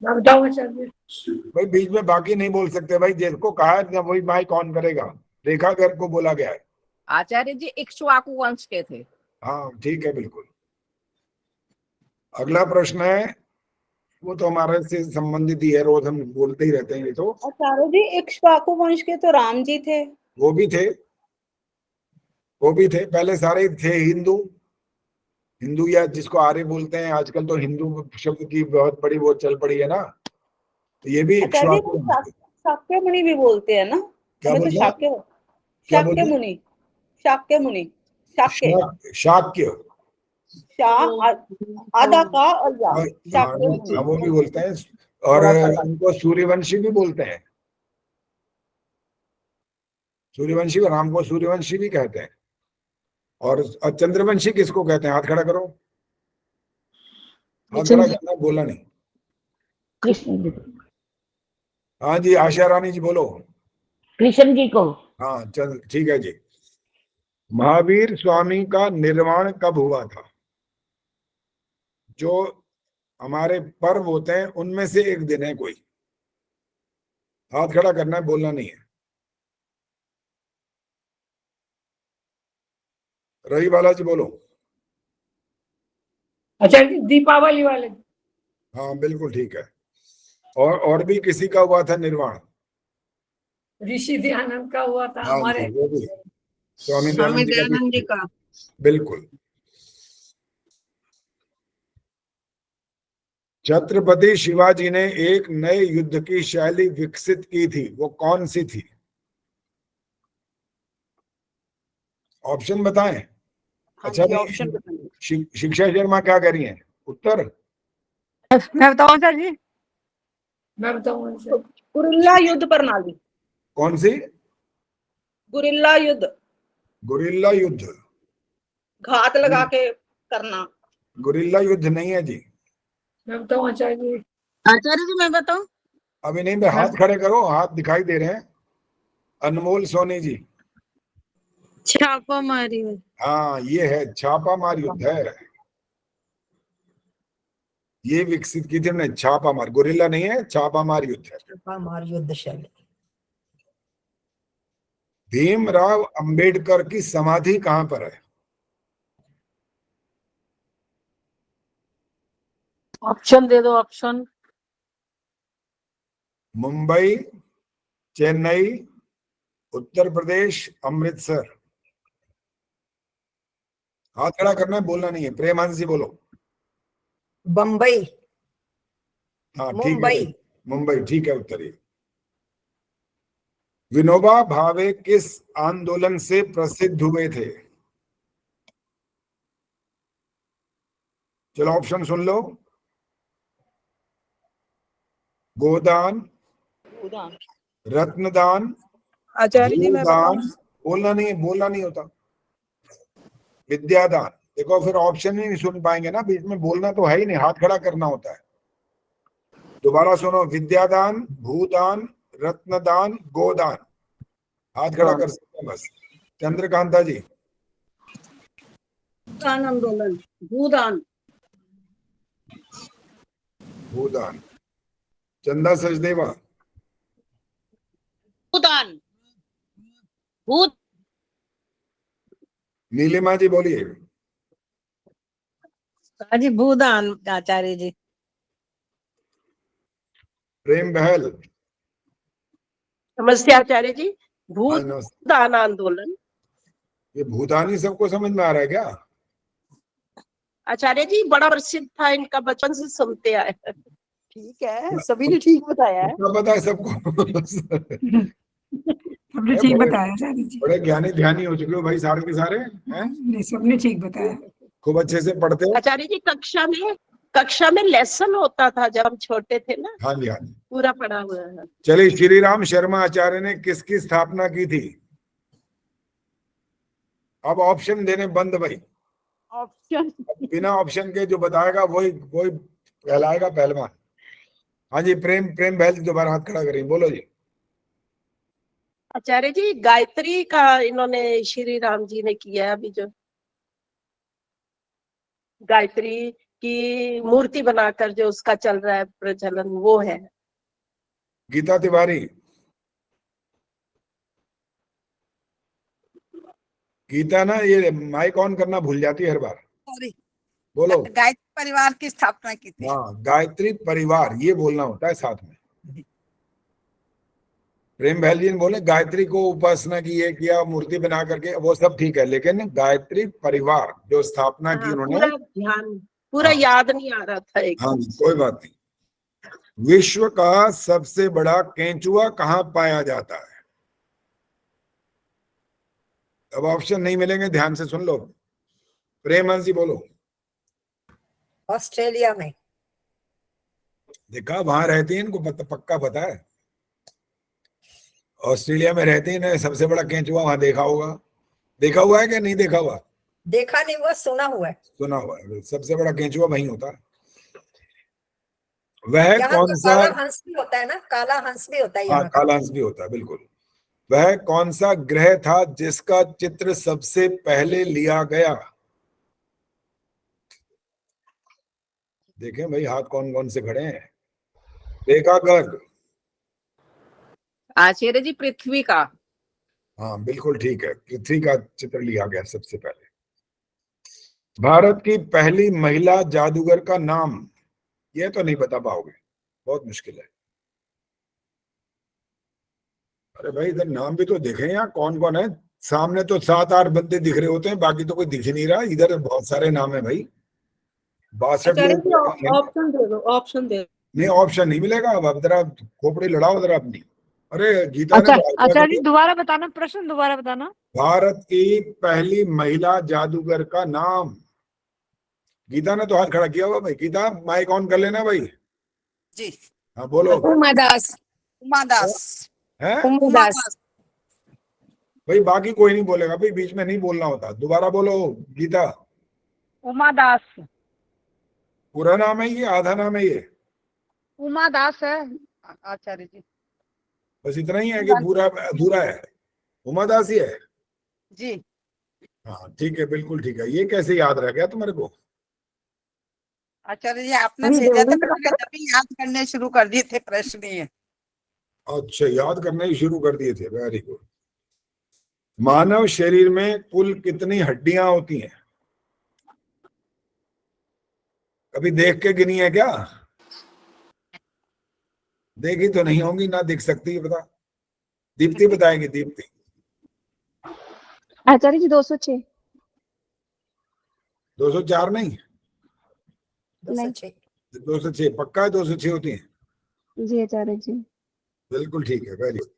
बताऊं आचार्य जी? भाई बीच में बाकी नहीं बोल सकते भाई, जिसको कहा है ना वही भाई कौन करेगा। देखा कर को बोला गया है। आचार्य जी इक्ष्वाकु वंश के थे। हाँ ठीक है बिल्कुल। अगला प्रश्न है, वो तो हमारे से संबंधित ही है, रोज हम बोलते ही रहते हैं ये तो। आचार्य जी इक्ष्वाकु वंश के तो राम जी थे। वो भी थे, वो भी थे, पहले सारे थे हिंदू। हिंदू या जिसको आर्य बोलते हैं आजकल, तो हिंदू शब्द की बहुत बड़ी वो चल पड़ी है ना, तो ये भी इक्ष्वाकु वंश थे। शाक्य मुनि भी बोलते हैं ना? क्या हमें तो बोलते हैं? क्या शाक्य बोलते हैं? मुनि, शाक्य मुनि, शाक्य शाक्य, आधा का और या शाक्य हाँ, मुनि। वो भी बोलते हैं। और उनको सूर्यवंशी भी बोलते हैं। सूर्यवंशी, राम को सूर्यवंशी भी कहते हैं। और चंद्रवंशी किसको कहते हैं? हाथ खड़ा करो, हाथ खड़ा करना, बोला नहीं। कृष्ण जी, हाँ जी आशा रानी जी बोलो। कृष्ण जी को। हाँ चल ठीक है जी। महावीर स्वामी का निर्माण कब हुआ था? जो हमारे पर्व होते हैं उनमें से एक दिन है कोई। हाथ खड़ा करना है, बोलना नहीं है। रवि बालाजी बोलो। आचार्य जी दीपावली वाले। हाँ बिल्कुल ठीक है। और भी किसी का हुआ था निर्माण? ऋषि दयानंद का हुआ था हाँ हमारे। जी, वो भी स्वामी स्वामी दयानंद दयानंद जी जी का। बिल्कुल। छत्रपति शिवाजी ने एक नए युद्ध की शैली विकसित की थी, वो कौन सी थी? ऑप्शन बताएं। अच्छा ऑप्शन शिक्षा शर्मा क्या कह रही हैं? उत्तर मैं बताऊं सर जी? मैं बताऊं आचार्य? गुरिल्ला युद्ध प्रणाली। कौन सी? गुरिल्ला युद्ध, गुरिल्ला युद्ध। घात लगा के करना। गुरिल्ला युद्ध नहीं है जी। मैं बताऊं आचार्य जी? आचार्य जी मैं बताऊं? अभी नहीं, मैं हाथ खड़े करो, हाथ दिखाई दे रहे हैं। अनमोल सोनी जी। छापा मारी। हाँ ये है छापामार युद्ध है, ये विकसित की थी हमने। छापामार, गुरिल्ला नहीं है, छापामार युद्ध है। छापामार युद्ध शैली। भीमराव अंबेडकर की समाधि कहां पर है? ऑप्शन दे दो, ऑप्शन। मुंबई, चेन्नई, उत्तर प्रदेश, अमृतसर। हाथ खड़ा करना है, बोलना नहीं है। प्रेमानंद जी बोलो। बम्बई। हाँ ठीक है, मुंबई। मुंबई ठीक है उत्तर ये। विनोबा भावे किस आंदोलन से प्रसिद्ध हुए थे? चलो ऑप्शन सुन लो। गोदान, रत्नदान, आचार्य जी मैं भूदान। बताऊं? बोलना नहीं है, बोलना नहीं होता। विद्यादान। देखो फिर ऑप्शन ही नहीं सुन पाएंगे ना, बीच में बोलना तो है ही नहीं, हाथ खड़ा करना होता है। दोबारा सुनो, विद्यादान, भूदान, रत्नदान, गोदान। हाथ खड़ा कर सकते हैं बस। चंद्रकांता जी। भूदान आंदोलन, भूदान। भूदान। चंदा सचदेवा। भूदान। भूत। नीलिमा जी बोलिए। हाँ जी भूदान आचार्य जी। प्रेम बहल। नमस्ते आचार्य जी। हाँ, नमस्ते। भूदान आंदोलन। ये भूदानी सबको समझ में आ रहा है क्या? आचार्य जी बड़ा प्रसिद्ध था, इनका बचपन से सुनते आए। ठीक है, सभी ने ठीक बताया है। क्या पता है सबको। सबने ठीक बताया आचार्य जी। बड़े ज्ञानी ध्यानी हो चुके हो भाई सारे के सारे हैं। नहीं, सबने ठीक बताया। खूब अच्छे से पढ़ते हो। आचार्य जी कक्षा में लेसन होता था जब हम छोटे थे ना। हाँ जी, हाँ जी, पूरा पढ़ा हुआ है। चलिए, श्री राम शर्मा आचार्य ने किसकी स्थापना की थी? अब ऑप्शन देने बंद भाई। ऑप्शन बिना ऑप्शन के जो बताएगा वही कहलाएगा पहलवान। हाँ जी, प्रेम बहल जी दोबारा हाथ खड़ा करें, बोलो जी। आचार्य जी गायत्री का इन्होंने श्री राम जी ने किया है, अभी जो गायत्री की मूर्ति बनाकर जो उसका चल रहा है प्रचलन, वो है गीता तिवारी। गीता ना ये माइक ऑन करना भूल जाती है हर बार। बोलो। गायत्री परिवार की स्थापना की थी। हाँ, गायत्री परिवार ये बोलना होता है साथ में। प्रेम बहल जी ने बोले गायत्री को उपासना की, ये किया, मूर्ति बना करके, वो सब ठीक है, लेकिन गायत्री परिवार जो स्थापना की उन्होंने, पूरा याद नहीं आ रहा था एक। हाँ कोई बात नहीं। विश्व का सबसे बड़ा केंचुआ कहाँ पाया जाता है? अब ऑप्शन नहीं मिलेंगे, ध्यान से सुन लो। प्रेम जी बोलो। ऑस्ट्रेलिया में। देखा, वहां रहती है, इनको पक्का पता है। ऑस्ट्रेलिया में रहती है, सबसे बड़ा केंचुआ वहां देखा होगा। देखा हुआ है क्या नहीं देखा हुआ? देखा नहीं हुआ, सुना हुआ है। सुना हुआ है। सबसे बड़ा केंचुआ वहीं होता है। वह कौन सा? काला हंस भी होता है ना, काला हंस भी होता है। हाँ, काला हंस भी होता है, बिल्कुल। वह कौन सा ग्रह था जिसका चित्र सबसे पहले लिया गया? देखें भाई, हाथ कौन कौन से खड़े हैं। रेखा गर्ग। आचार्य जी पृथ्वी का। हाँ बिल्कुल ठीक है, पृथ्वी का चित्र लिया गया सबसे पहले। भारत की पहली महिला जादूगर का नाम? ये तो नहीं बता पाओगे, बहुत मुश्किल है। अरे भाई, इधर नाम भी तो देखें यहाँ, कौन कौन है। सामने तो 7-8 बंदे दिख रहे होते हैं, बाकी तो कोई दिख ही नहीं रहा। इधर बहुत सारे नाम है भाई, 62 लोग। ऑप्शन दे दो, ऑप्शन दे दो। नहीं, ऑप्शन नहीं मिलेगा। अब जरा खोपड़ी लड़ाओ जरा अपनी। अरे गीता अच्छा, ने आचार्य जी दोबारा बताना, प्रश्न दोबारा बताना। भारत की पहली महिला जादूगर का नाम। गीता ने तो हाथ खड़ा किया हुआ भाई। गीता, माइक ऑन कर लेना भाई जी। हाँ बोलो। उमादास। है उमादास। भाई, बाकी कोई नहीं बोलेगा भाई, बीच में नहीं बोलना होता। दोबारा बोलो गीता। उमादास। पूरा नाम है ये, आधा नाम है ये? उमादास है आचार्य जी। बस इतना ही है कि पूरा अधूरा है? उमादास ही है जी। हाँ ठीक है, बिल्कुल ठीक है। ये कैसे याद रह गया तुम्हारे को? आचार्य जी आपने भेजा था, मैंने तभी याद करने शुरू कर दिए थे प्रश्न ये। अच्छा, याद करने ही शुरू कर दिए थे, वेरी गुड। मानव शरीर में कुल कितनी हड्डियां होती हैं? कभी देख के गिनी है क्या? देखी तो नहीं होंगी, ना दिख सकती है, बता। दीप्ति बताएगी, दीप्ति। आचार्य जी 206। 204 नहीं? 206। 206 पक्का है? 206 होती हैं? जी आचार्य जी। बिल्कुल ठीक है, वेरी गुड।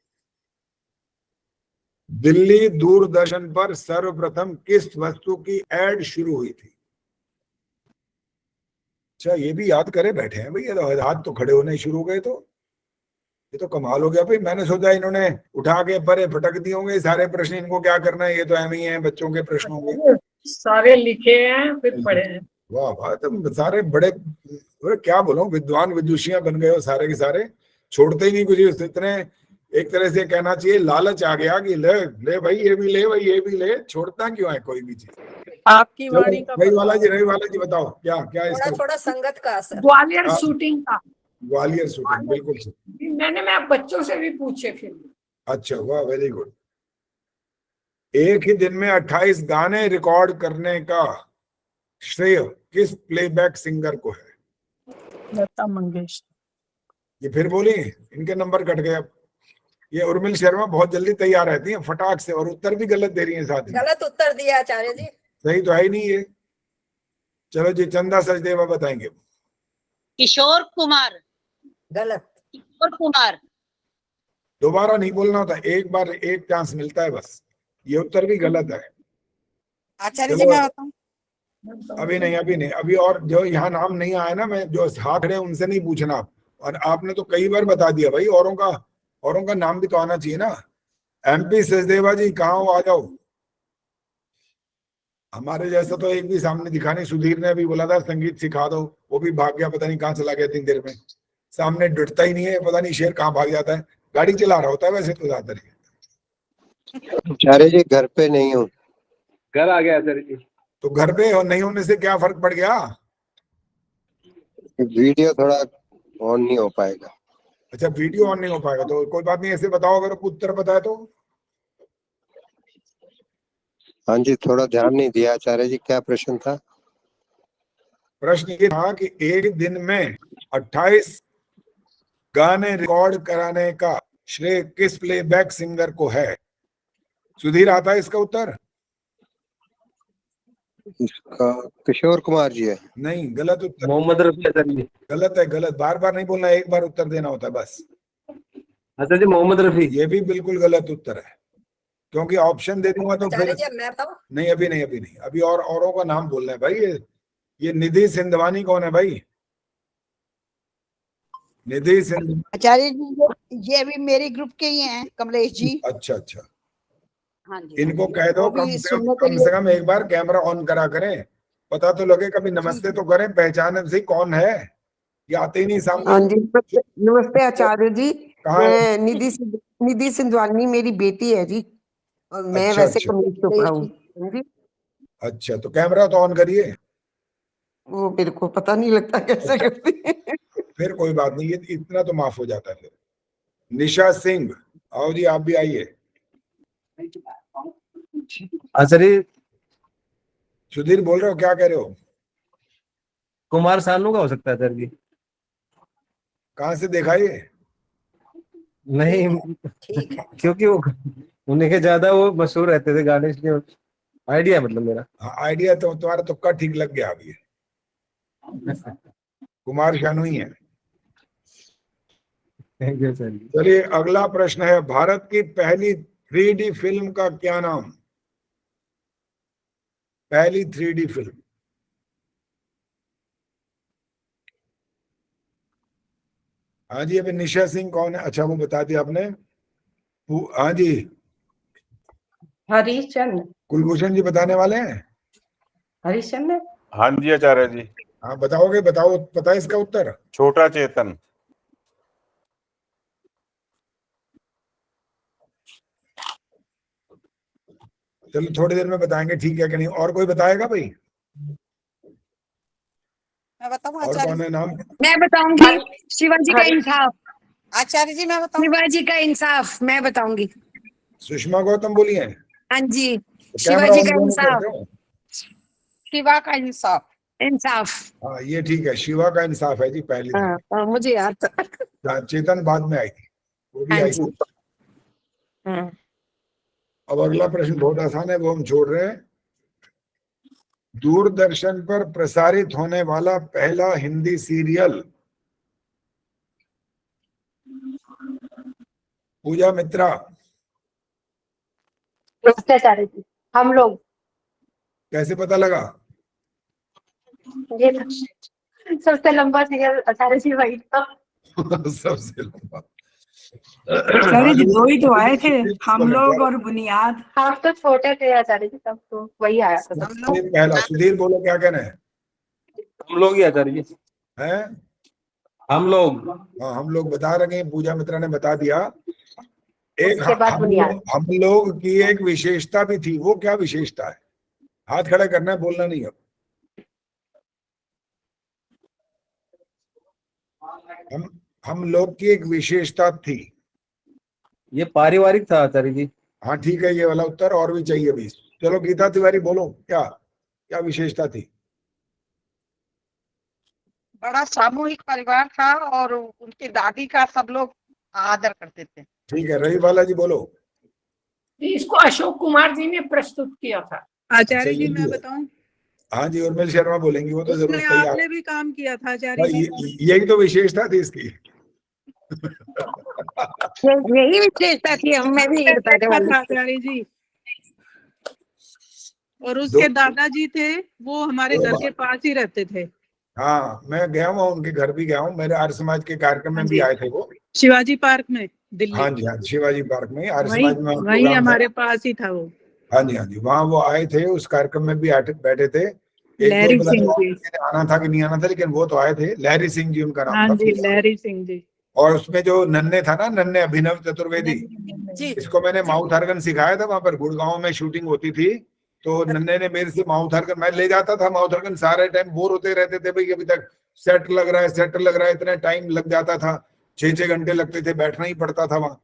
दिल्ली दूरदर्शन पर सर्वप्रथम किस वस्तु की एड शुरू हुई थी? अच्छा, ये भी याद करे बैठे हैं भैया, तो हाथ तो खड़े होने शुरू हो गए। तो ये तो कमाल हो गया भाई। मैंने सोचा इन्होंने उठा के परे फटक दिए होंगे सारे प्रश्न, इनको क्या करना है, ये तो एम ही है, बच्चों के प्रश्न होंगे। सारे लिखे हैं फिर पढ़े हैं। वाह वाह, तुम सारे बड़े क्या बोलो, विद्वान विदुषियां बन गए हो सारे के सारे। छोड़ते ही नहीं कुछ। इतने एक तरह से कहना चाहिए लालच आ गया कि ले भाई ये भी ले, भाई ये भी ले। छोड़ता क्यों है कोई भी चीज? आपकी वाणी का रही वाला जी बताओ, क्या क्या इसका? थोड़ा संगत का असर। ग्वालियर शूटिंग का। ग्वालियर शूटिंग, बिल्कुल। मैं बच्चों से भी पूछे फिर। अच्छा, वाह, वेरी गुड। एक ही दिन में 28 गाने रिकॉर्ड करने का श्रेय किस प्लेबैक सिंगर को है? लता मंगेशकर। ये फिर बोली, इनके नंबर कट गए अब। ये उर्मिल शर्मा बहुत जल्दी तैयार रहती हैं फटाक से, और उत्तर भी गलत दे रही हैं साथ ही। गलत उत्तर दिया आचार्य जी। सही तो है ही नहीं ये। चलो जी, चंदा सचदेवा बताएंगे। किशोर कुमार। गलत। किशोर कुमार। दोबारा नहीं बोलना होता, एक बार एक चांस मिलता है बस। ये उत्तर भी गलत है। आचार्य जी चलो, मैं बताऊं? अभी नहीं, अभी और जो यहाँ नाम नहीं आया ना, मैं जो हाथ रहे उनसे नहीं पूछना आप। और आपने तो कई बार बता दिया भाई, औरों का नाम भी तो आना चाहिए ना। MP सचदेवा जी कहाँ हो, आ जाओ। हमारे जैसा तो एक भी सामने दिखा नहीं। सुधीर ने अभी बोला था संगीत सिखा दो, वो भी भाग गया, पता नहीं कहाँ चला गया 3 देर में। सामने डटता ही नहीं है, पता नहीं शेर कहाँ भाग जाता है। गाड़ी चला रहा होता है वैसे तो ज्यादातर। आचार्य जी घर पे नहीं हूँ, घर आ गया आचार्य जी। तो घर पे और नहीं होने से क्या फर्क पड़ गया? वीडियो थोड़ा ऑन नहीं हो पाएगा। अच्छा, वीडियो ऑन नहीं हो पाएगा तो कोई बात नहीं, ऐसे बताओ अगर उत्तर पता है तो। हाँ जी, थोड़ा ध्यान नहीं दिया आचार्य जी। क्या प्रश्न था? प्रश्न ये था कि एक दिन में 28 गाने रिकॉर्ड कराने का श्रेय किस प्लेबैक सिंगर को है? सुधीर आता है इसका उत्तर? इसका किशोर कुमार जी है। नहीं, गलत उत्तर। मोहम्मद रफी आचार्य जी। गलत है, गलत। बार बार नहीं बोलना, एक बार उत्तर देना होता है बस। आचार्य जी मोहम्मद रफी। ये भी बिल्कुल गलत उत्तर है, क्योंकि ऑप्शन दे दूंगा तो फिर मैं बताऊं? नहीं, अभी नहीं, अभी औरों का नाम बोलना है भाई। ये निधि सिंधवानी कौन है भाई? निधि सिंधवानी। आचार्य जी ये भी मेरे ग्रुप के ही हैं, कमलेश जी। अच्छा। हाँ जी, इनको कह दो कम से कम एक बार कैमरा ऑन करा करें, पता तो लगे। कभी नमस्ते तो करें, पहचान से कौन है। ये आते ही नहीं सामने। हाँ जी, नमस्ते आचार्य जी। कहाँ है? मैं निधि सिंधवानी मेरी बेटी है जी, और मैं अच्छा, वैसे अच्छा। कमलेश चोपड़ा हूँ। हाँ जी, अच्छा, तो कैमरा तो ऑन करिए। वो मेरे को पता नहीं लगता कैसे करते हैं। फिर कोई बात नहीं, ये इतना तो माफ हो जाता है फिर। निशा सिंह, आओ जी, आप भी आइए। आचार्य सुधीर बोल रहे हो, क्या कह रहे हो? कुमार सानू का हो सकता है आचार्य जी। कहाँ से देखा ये? नहीं, ठीक है। क्योंकि वो उन्हीं के ज्यादा वो मशहूर रहते थे गाने, इसलिए आइडिया मतलब मेरा। हाँ, आइडिया तो तुम्हारा तुक्का ठीक लग गया अभी। कुमार शानू ही है। Thank you sir. चलिए, अगला प्रश्न है, भारत की पहली 3D फिल्म का क्या नाम? पहली 3D फिल्म। हाँ जी, अभी निशा सिंह कौन है? अच्छा, वो बता दिया आपने। हाँ जी, हरिश्चंद्र। कुलभूषण जी बताने वाले हैं। हरिश्चंद्र। हाँ जी आचार्य जी। हाँ, बताओगे? बताओ, पता है इसका उत्तर? छोटा चेतन। चलो, थोड़ी देर में बताएंगे, ठीक है कि नहीं? और कोई बताएगा भाई? मैं बताऊं और आचार्य? कौन है नाम? मैं बताऊंगी, शिवाजी का इंसाफ। आचार्य जी मैं बताऊं? शिवाजी का इंसाफ मैं बताऊंगी। सुषमा गौतम बोली है। हाँ जी, कैमरा शिवाजी ऑन का दोनों इंसाफ। करते हो? शिवा का इंसाफ। इंसाफ। हाँ, ये ठीक है, शिवा का इंसाफ है जी पहली। हाँ, मुझे याद था। चेतन बाद में आई थी, वो भी हाँ आई जी। थी। अब अगला प्रश्न बहुत आसान है, वो हम छोड़ रहे हैं। दूरदर्शन पर प्रसारित होने वाला पहला हिंदी सीरियल? पूजा मित्रा। नमस्ते आचार्य जी। हम लोग। कैसे पता लगा? ये था सबसे लंबा सीरियल आचार्य जी, वही था। सबसे लंबा। आचार्य जी 2 ही तो आए थे, हम लोग और बुनियाद। आप तो छोटे थे आचार्य जी तब, तो वही आया था। पहला। सुधीर बोलो, क्या कहना है? हम लोग ही आचार्य जी। हैं? हम लोग। हाँ, हम लोग बता रहे हैं, पूजा मित्रा ने बता दिया। एक उसके बाद बुनियाद। हम लोग की एक विशेषता भी थी। वो क्या विशेषता है? हाथ खड़ा करना है, बोलना नहीं। अब हम लोग की एक विशेषता थी। ये पारिवारिक था आचार्य जी। हाँ, ठीक है, ये वाला उत्तर। और भी चाहिए 20। चलो, गीता तिवारी बोलो, क्या क्या विशेषता थी? बड़ा सामूहिक परिवार था और उनकी दादी का सब लोग आदर करते थे। ठीक है, रही वाला जी बोलो। इसको अशोक कुमार जी ने प्रस्तुत किया था। आचार्य जी मैं बताऊं? हाँ जी, उर्मिल शर्मा बोलेंगी, वो तो जरूर उसमें तैयार। आपने भी काम किया था आचार्य जी। यही तो विशेषता थी इसकी। यही विशेषता थी, मैं भी यही बताने वाली थी। आचार्य जी, और उसके दादाजी थे वो हमारे घर के पास ही रहते थे। हाँ, मैं गया हूँ, उनके घर भी गया हूँ, मेरे आर्य समाज के कार्यक्रम में भी आए थे वो, शिवाजी पार्क में दिल्ली। हाँ जी, हाँ, शिवाजी पार्क में आर्य वही समाज में वही प्रोग्राम था। हमारे पास ही था वो। हाँ जी, हाँ जी, वहाँ वो आए थे, उस कार्यक्रम में भी बैठे थे। एक दो लहरी पता सिंह नहीं और जी। किसी ने आना था कि नहीं आना था, लेकिन वो तो आए थे। लहरी सिंह जी उनका नाम हाँ था। जी, लहरी सिंह जी। और उसमें जो नन्हे था ना, नन्हे अभिनव चतुर्वेदी, इसको मैंने माउथ ऑर्गन सिखाया था। वहां पर गुड़गांव में शूटिंग होती थी, तो नन्हे ने मेरे से माउथ ऑर्गन, मैं ले जाता था माउथ ऑर्गन, सारे टाइम बोर होते रहते थे भाई, अभी तक सेट लग रहा है, सेट लग रहा है, इतना टाइम लग जाता था, 6-6 घंटे लगते थे, बैठना ही पड़ता था वहां।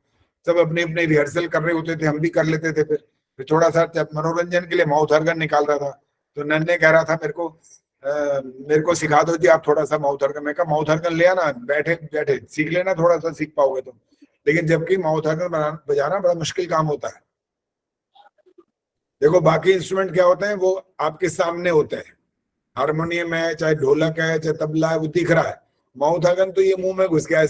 सब अपने अपने रिहर्सल कर रहे होते थे, हम भी कर लेते थे। फिर थोड़ा सा मनोरंजन के लिए माउथ ऑर्गन निकाल रहा था, तो नन्हे कह रहा था मेरे को सिखा दो जी आप थोड़ा सा माउथ ऑर्गन। मैं कहा माउथ ऑर्गन ले आना, बैठे बैठे सीख लेना, थोड़ा सा सीख पाओगे तुम। लेकिन जबकि माउथ ऑर्गन बजाना बड़ा मुश्किल काम होता है। देखो बाकी इंस्ट्रूमेंट क्या होते हैं, वो आपके सामने होते हैं, हारमोनियम है, चाहे ढोलक है, चाहे तबला है, वो दिख रहा है। माउथ ऑर्गन तो ये मुंह में घुस गया है,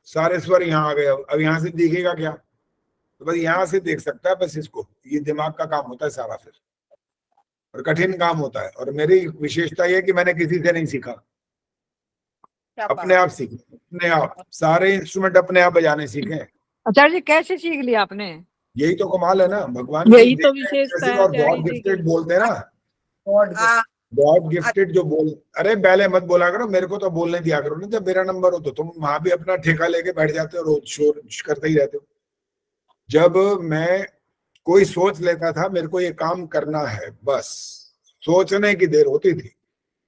सारे स्वर यहाँ आ गए। अब यहाँ से दिखेगा क्या? तो बस यहाँ से देख सकता है बस इसको, ये दिमाग का काम होता है सारा, फिर और कठिन काम होता है। और मेरी विशेषता ये कि मैंने किसी से नहीं सीखा, अपने आप सीखे, अपने आप सारे इंस्ट्रूमेंट अपने आप बजाने सीखे। आचार्य जी कैसे सीख लिया आपने? यही तो कमाल है ना, भगवान यही तो विशेषता है और आचार्य गॉड जी की। गिफ्टेड बोलते हैं ना, गॉड गिफ्टेड जो बोल, अरे पहले मत बोला करो, मेरे को तो बोलने दिया करो ना। जब मेरा नंबर हो तो तुम वहां भी अपना ठेका लेके बैठ जाते हो, रोज शोर करते ही रहते हो। जब मैं कोई सोच लेता था मेरे को ये काम करना है, बस सोचने की देर होती थी,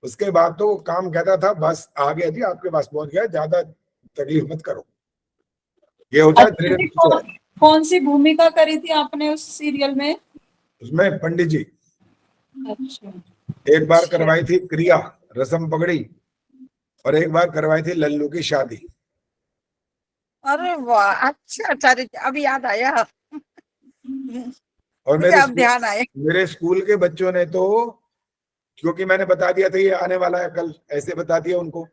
उसके बाद तो वो काम कहता था बस आ गया जी, आपके पास पहुंच गया, ज्यादा तकलीफ मत करो। ये होता है धीरे धीरे। कौन सी भूमिका करी थी आपने उस सीरियल में? उसमें पंडित जी, अच्छा। एक बार करवाई थी क्रिया, रसम पगड़ी, और एक बार करवाई थी लल्लू की शादी। अरे वाह, अच्छा आचार्य जी, अभी याद आया। और मुझे अब ध्यान आया। मेरे स्कूल के बच्चों ने तो, क्योंकि मैंने बता दिया था ये आने वाला है कल, ऐसे बता दिया उनको,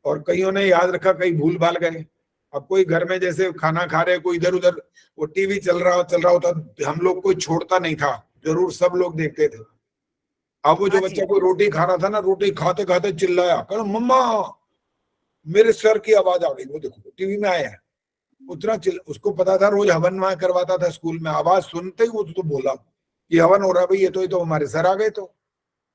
और कईयों ने याद रखा, कई भूल भाल गए। अब कोई घर में जैसे खाना खा रहे, कोई इधर उधर वो टीवी चल रहा होता, हम लोग कोई छोड़ता नहीं था, जरूर सब लोग देखते थे। अब वो जो बच्चा कोई रोटी खा रहा था ना, रोटी खाते खाते चिल्लाया, कहो मम्मा मेरे सर की आवाज आ गई, वो देखो टीवी में आया है, उतना उसको पता था, रोज हवन वहां करवाता था स्कूल में, आवाज सुनते ही वो तो बोला कि हवन हो रहा भाई, ये तो हमारे सर आ गए। तो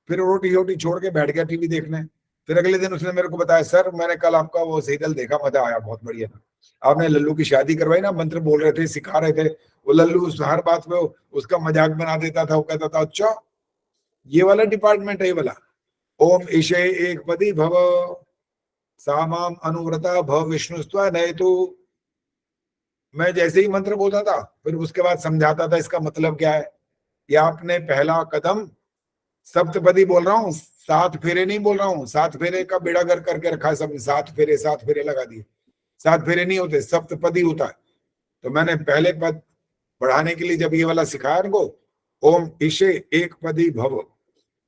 फिर रोटी छोड़ के बैठ गया टीवी देखने। फिर अगले दिन उसने मेरे को बताया, सर मैंने कल आपका वो सीरियल देखा, मजा आया, बहुत बढ़िया था, आपने लल्लू की शादी करवाई ना, मंत्र बोल रहे थे, सिखा रहे थे। वो लल्लू हर बात में उसका मजाक बना देता था, वो कहता था अच्छा ये वाला डिपार्टमेंट है, ये वाला। ओम ईशे एक पदी भव सामाम अनुव्रता भव विष्णुस्त्व नए। तो मैं जैसे ही मंत्र बोलता था, फिर उसके बाद समझाता था इसका मतलब क्या है। या आपने पहला कदम, सप्तपदी बोल रहा हूँ, 7 फेरे नहीं बोल रहा हूँ, 7 फेरे का बेड़ा गर्क करके रखा है सब, 7 फेरे लगा दिए। 7 फेरे नहीं होते, सप्तपदी होता है। तो मैंने पहले पद बढ़ाने के लिए जब ये वाला सिखाया इनको, ओम ईशे एक पदी भव,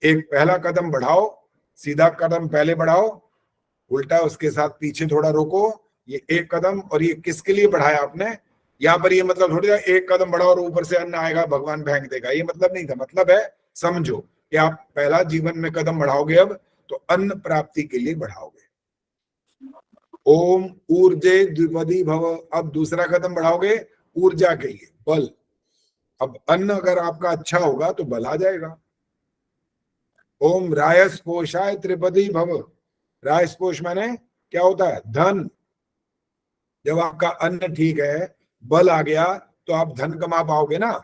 एक पहला कदम बढ़ाओ, सीधा कदम पहले बढ़ाओ, उल्टा उसके साथ पीछे थोड़ा रोको, ये एक कदम। और ये किसके लिए बढ़ाया आपने? यहाँ पर ये मतलब थोड़ी एक कदम बढ़ाओ और ऊपर से अन्न आएगा भगवान फेंक देगा, ये मतलब नहीं था। मतलब है, समझो कि आप पहला जीवन में कदम बढ़ाओगे अब, तो अन्न प्राप्ति के लिए बढ़ाओगे। ओम ऊर्जे द्विपदी भव, अब दूसरा कदम बढ़ाओगे ऊर्जा के लिए, बल। अब अन्न अगर आपका अच्छा होगा तो बल आ जाएगा। ओम रायस्पोषाय त्रिपदी भव, रायस्पोष माने क्या होता है? धन। जब आपका अन्न ठीक है, बल आ गया, तो आप धन कमा पाओगे ना।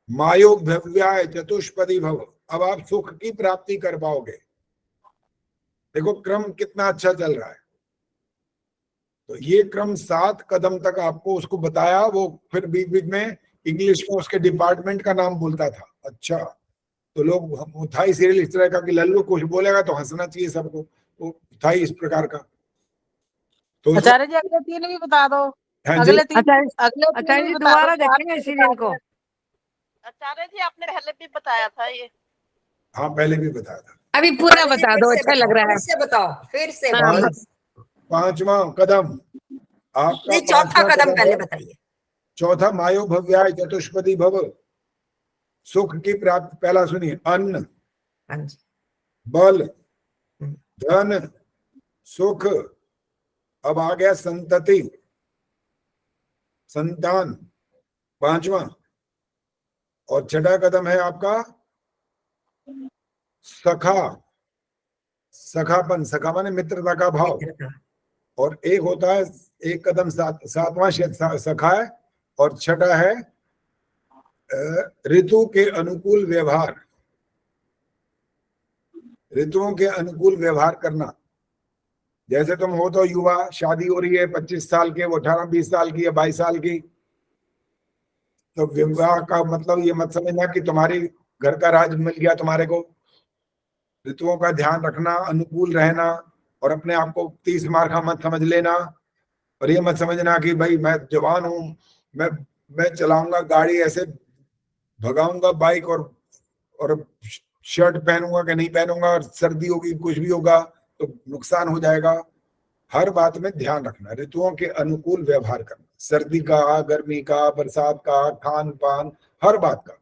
मायोग भव्याय चतुष्पदी भव, अब आप सुख की प्राप्ति कर पाओगे। देखो क्रम कितना अच्छा चल रहा है। तो ये क्रम 7 कदम तक आपको उसको बताया। वो फिर बीच बीच में इंग्लिश में उसके डिपार्टमेंट का नाम बोलता था। अच्छा, तो लोग था ही सीरियल इस तरह का कि लल्लू कुछ बोलेगा तो हंसना चाहिए सबको, वो था ही इस प्रकार का। तो आचार्य जी अगले 3 भी बता दो। हाँ जी, अगले 3 भी दोबारा देखेंगे सीरियल को। आचार्य जी आपने पहले भी बताया था ये। हाँ पहले भी बताया था। अभी पूरा बता दो, अच्छा लग रहा है। फिर से बताओ, फिर से हाँ, बताओ। पांचवा कदम आपका, नहीं, चौथा पांचवा कदम पहले है। बताइए। चौथा मायो भव्याय चतुष्पदी भव, सुख की प्राप्ति। पहला सुनिए, अन्न, हाँ जी, बल, धन, सुख। अब आ गया संतति, संतान, पांचवा। और छठा कदम है आपका सखा, सखापन। सखा माने मित्रता का भाव। और एक होता है, एक कदम सातवां सखा है, और छठा है ऋतु के अनुकूल व्यवहार, ऋतुओं के अनुकूल व्यवहार करना। जैसे तुम हो तो युवा, शादी हो रही है 25 साल के, वो 18-20 साल की या 22 साल की, तो विवाह का मतलब ये मत समझना कि तुम्हारी घर का राज मिल गया तुम्हारे को। ऋतुओं का ध्यान रखना, अनुकूल रहना, और अपने आप को 30 मार का मत समझ लेना। और ये मत समझना कि भाई मैं जवान हूं, मैं चलाऊंगा गाड़ी, ऐसे भगाऊंगा बाइक और शर्ट पहनूंगा कि नहीं पहनूंगा, और सर्दी होगी कुछ भी होगा तो नुकसान हो जाएगा। हर बात में ध्यान रखना, ऋतुओं के अनुकूल व्यवहार करना, सर्दी का, गर्मी का, बरसात का, खान पान, हर बात का।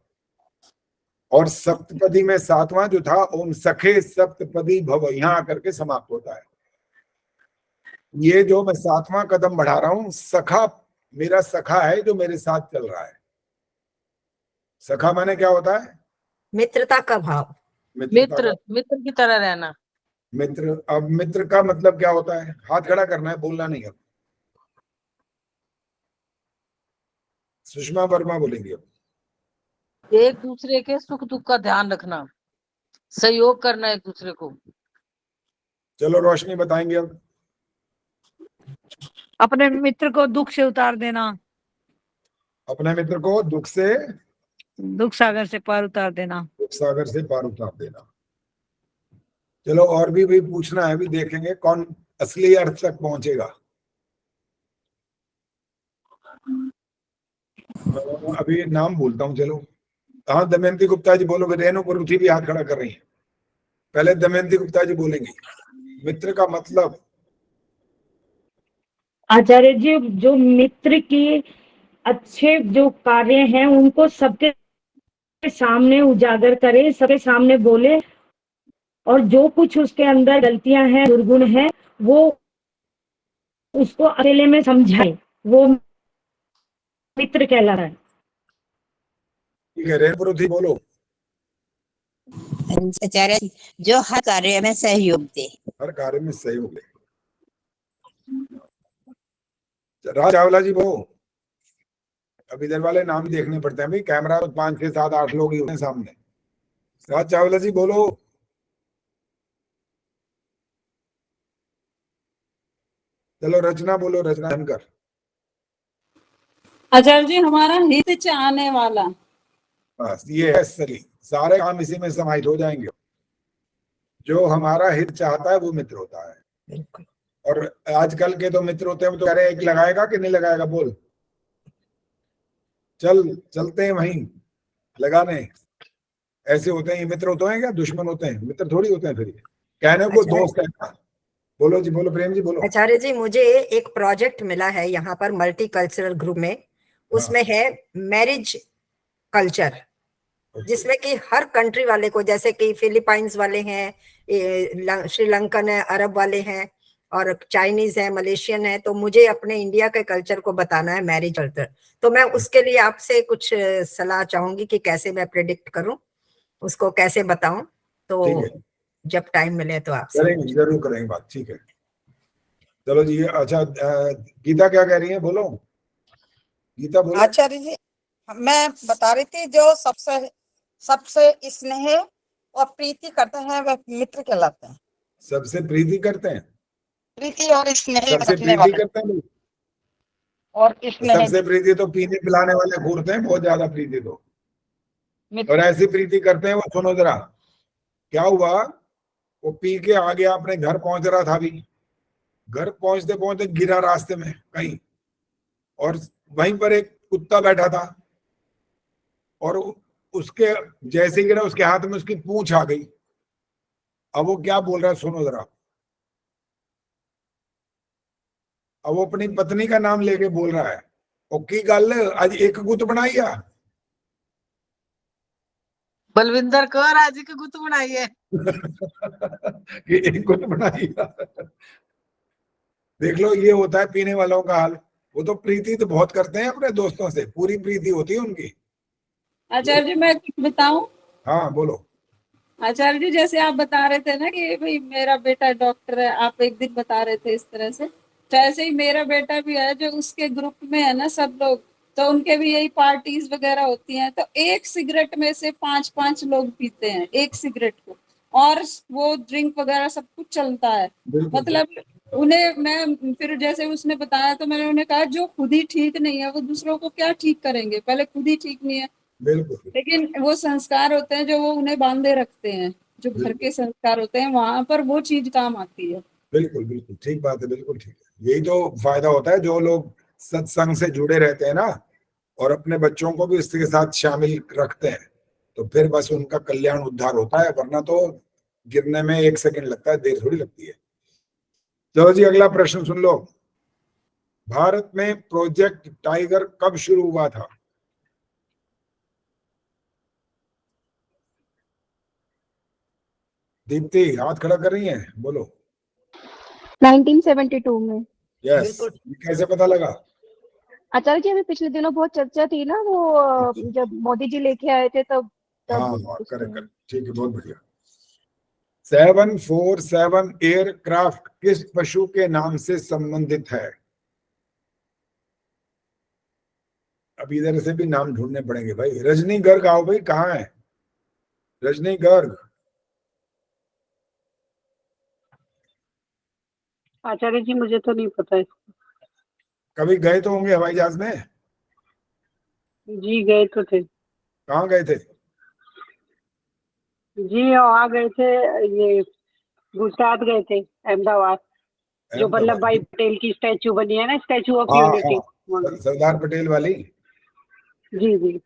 और सप्तपदी में सातवां जो था, ओम सखे सप्तपदी भव, यहां आकर के समाप्त होता है। ये जो मैं सातवां कदम बढ़ा रहा हूं, सखा, मेरा सखा है जो मेरे साथ चल रहा है। सखा माने क्या होता है? मित्रता का भाव, मित्र, मित्र की तरह रहना। मित्र। अब मित्र का मतलब क्या होता है? हाथ खड़ा करना है, बोलना नहीं है। सुषमा वर्मा बोलेंगे अब। एक दूसरे के सुख दुख का ध्यान रखना, सहयोग करना एक दूसरे को। चलो रोशनी बताएंगे अब। अपने मित्र को दुख से उतार देना, अपने मित्र को दुख सागर से पार उतार देना, दुख सागर से पार उतार देना। चलो और भी पूछना है, भी देखेंगे कौन असली अर्थ तक पहुंचेगा। अभी नाम बोलता हूं। चलो, हाँ, दमयंती गुप्ता जी बोलो। रेणु परुथी भी हाथ खड़ा कर रही है। पहले दमयंती गुप्ता जी बोलेंगी। मित्र का मतलब? आचार्य जी, जो मित्र की अच्छे जो कार्य हैं उनको सबके सामने उजागर करे, सबके सामने बोले, और जो कुछ उसके अंदर गलतियां हैं, दुर्गुण है, वो उसको अकेले में समझाए, वो मित्र कहला रहा है। ठीक है, रेणु परुथी बोलो। आचार्य जी, जो हर कार्य में सहयोग दे। हर कार्य में सहयोग दे। राज चावला जी बोलो। अब इधर वाले नाम देखने पड़ते हैं भाई, कैमरा 5, 6, 7, 8 लोग ही होते हैं सामने। राज चावला जी बोलो। चलो रचना बोलो, रचना धनकर। आचार्य जी, हमारा हित चाहने वाला। बस ये है असली, सारे काम इसी में समाहित हो जाएंगे। जो हमारा हित चाहता है वो मित्र होता है। बिल्कुल। और आजकल के तो मित्र होते हैं, वो तो कह रहे हैं एक लगाएगा कि नहीं लगाएगा, बोल चलते हैं वहीं लगाने। ऐसे होते हैं ये मित्र होते हैं क्या दुश्मन होते हैं? मित्र थोड़ी होते हैं। फिर ये कहने को दोस्त है। बोलो जी, बोलो प्रेम जी, बोलो। आचार्य जी, मुझे एक प्रोजेक्ट मिला है यहाँ पर मल्टी कल्चरल ग्रुप में। उसमें है मैरिज कल्चर, जिसमें कि हर कंट्री वाले को, जैसे कि फिलीपाइंस वाले हैं, श्रीलंकन है, अरब वाले हैं, और चाइनीज है, मलेशियन है, तो मुझे अपने इंडिया के कल्चर को बताना है, मैरिज कल्चर। तो मैं उसके लिए आपसे कुछ सलाह चाहूंगी कि कैसे मैं प्रेडिक्ट करूं, उसको कैसे बताऊं। तो जब टाइम मिले तो आपसे करेंगे, जरूर करेंगे बात। ठीक है, चलो जी। अच्छा, गीता क्या कह रही है? बोलो गीता, बोलो। आचार्य जी, मैं बता रही थी, जो सबसे स्नेह और प्रीति करते हैं वह मित्र कहलाते हैं। सबसे प्रीति करते हैं, प्रीति और स्नेह सबसे रखने प्रीति वाले। करते हैं। और स्नेह, सबसे प्रीति तो पीने पिलाने वाले घूरते हैं, बहुत ज्यादा प्रीति तो। और ऐसी प्रीति करते हैं वो, सुनो जरा क्या हुआ। वो पी के आ गया, अपने घर पहुंच रहा था। अभी घर पहुंचते पहुंचते गिरा रास्ते में कहीं, और वहीं पर एक कुत्ता बैठा था, और उसके जैसे ही गिरा, उसके हाथ में उसकी पूंछ आ गई। अब वो क्या बोल रहा है, सुनो जरा। अब वो अपनी पत्नी का नाम लेके बोल रहा है, और की गल अज एक गुत बनाई आ बलविंदर कौर आज की गुत बनाई है। कि एक गुत बनाई आ। देख लो, ये होता है पीने वालों का हाल। वो तो प्रीति तो बहुत करते हैं अपने दोस्तों से, पूरी प्रीति होती है उनकी। आचार्य जी मैं कुछ बताऊं? हाँ बोलो। आचार्य जी जैसे आप बता रहे थे ना कि भाई मेरा बेटा डॉक्टर है, आप एक दिन बता रहे थे इस तरह से, तो ऐसे ही मेरा बेटा भी है जो उसके ग्रुप में है ना सब लोग, तो उनके भी यही पार्टीज वगैरह होती हैं, तो एक सिगरेट में से 5-5 लोग पीते हैं एक सिगरेट को, और वो ड्रिंक वगैरह सब कुछ चलता है। मतलब उन्हें मैं फिर जैसे उसने बताया तो मैंने उन्हें कहा जो खुद ही ठीक नहीं है वो दूसरों को क्या ठीक करेंगे, पहले खुद ही ठीक नहीं है। बिल्कुल। लेकिन वो संस्कार होते हैं जो वो उन्हें बांधे रखते हैं, जो घर के संस्कार होते हैं, वहां पर वो चीज काम आती है। बिल्कुल बिल्कुल ठीक बात है, बिल्कुल ठीक है। यही तो फायदा होता है जो लोग सत्संग से जुड़े रहते हैं ना, और अपने बच्चों को भी इसके साथ शामिल रखते हैं, तो फिर बस उनका कल्याण उद्धार होता है, वरना तो गिरने में 1 सेकंड लगता है, देर थोड़ी लगती है। चलो जी अगला प्रश्न सुन लो। भारत में प्रोजेक्ट टाइगर कब शुरू हुआ था? दीप्ति हाथ खड़ा कर रही है, बोलो। 1972 में। यस, कैसे पता लगा? आचार्य जी अभी पिछले दिनों बहुत चर्चा थी ना, वो जब मोदी जी लेके आए थे तब हाँ करेक्ट, ठीक है, बहुत बढ़िया। 747 एयरक्राफ्ट किस पशु के नाम से संबंधित है? अब इधर से भी नाम ढूंढने पड़ेंगे भाई। रजनी गर्ग आओ भाई, कहाँ है रजनी गर्ग? आचार्य जी मुझे तो नहीं पता है। कभी गए तो होंगे हवाई जहाज में? जी गए तो थे। कहाँ गए थे? जी आ गए थे, ये गुजरात गए थे, अहमदाबाद, जो वल्लभ भाई पटेल की स्टैचू बनी है ना, statue of unity. Sardar Patel वाली। जी जी।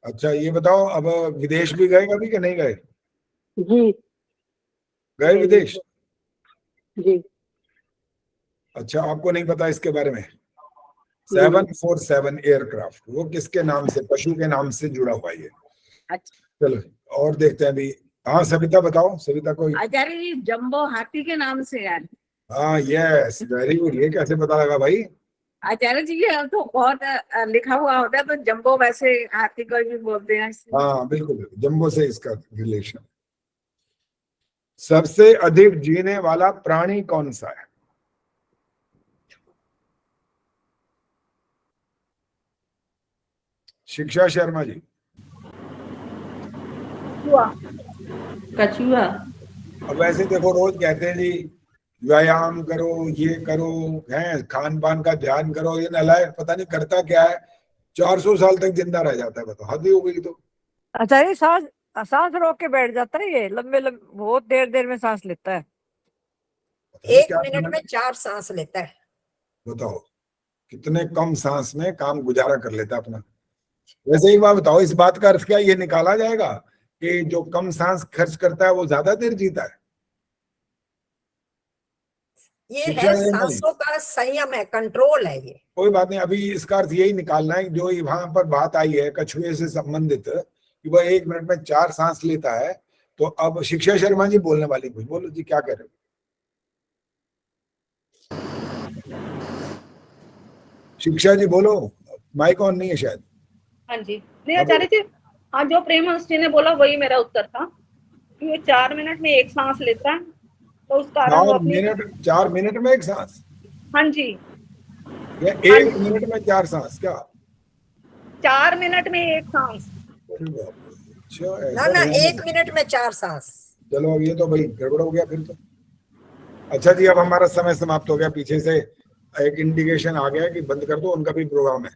अच्छा ये बताओ, अब विदेश भी गए कभी कि नहीं गए? जी गए विदेश? जी। अच्छा आपको नहीं पता इसके बारे में? 747 एयरक्राफ्ट वो किसके नाम से, पशु के नाम से जुड़ा हुआ है? अच्छा चलो और देखते हैं अभी। हाँ सविता बताओ, सविता कोई? आचार्य जी जम्बो हाथी के नाम से यार। हाँ यस, वेरी गुड। ये कैसे पता लगा भाई? आचार्य जी ये तो बहुत लिखा हुआ होता है, तो जम्बो वैसे हाथी को भी बोलते हैं। हाँ बिल्कुल, जम्बो से इसका रिलेशन। सबसे अधिक जीने वाला प्राणी कौन सा है? शिक्षा शर्मा जी। कछुआ। अब वैसे देखो रोज कहते हैं जी व्यायाम करो, ये करो, है खान पान का ध्यान करो, ये नालायक पता नहीं करता क्या है, 400 साल तक जिंदा रह जाता है। बताओ, हद ही हो गई। तो आचार्य सांस सांस रोक के बैठ जाता है, ये लंबे लंबे बहुत देर देर में सांस लेता है। 1 मिनट में 4 सांस लेता है। बताओ कितने कम सांस में काम गुजारा कर लेता है अपना। वैसे एक बात बताओ, इस बात का अर्थ क्या ये निकाला जाएगा कि जो कम सांस खर्च करता है वो ज्यादा देर जीता है? ये है सांसों का संयम है, कंट्रोल है ये। कोई बात नहीं, अभी इसका अर्थ यही निकालना है जो वहां पर बात आई है कछुए से संबंधित, कि वह 1 मिनट में 4 सांस लेता है। तो अब शिक्षा शर्मा जी बोलने वाली, कुछ बोलो जी, क्या कह रहे हो? शिक्षा जी बोलो, माइक ऑन नहीं है शायद। हाँ जी, नहीं आचार्य जी, हाँ जो प्रेमहंस जी ने बोला वही मेरा उत्तर था कि वो 4 मिनट में 1 सांस लेता है, तो उस कारण वो अपनी 4 मिनट में 1 सांस? हाँ जी। या 1 मिनट में 4 सांस? क्या 4 मिनट में 1 सांस? अच्छा ना 1 मिनट में 4 सांस। चलो अब ये तो भाई गड़बड़ हो गया फिर तो। अच्छा जी अब हमारा समय समाप्त हो गया। पीछे से एक इंडिकेशन आ गया कि बंद कर दो, उनका भी प्रोग्राम है,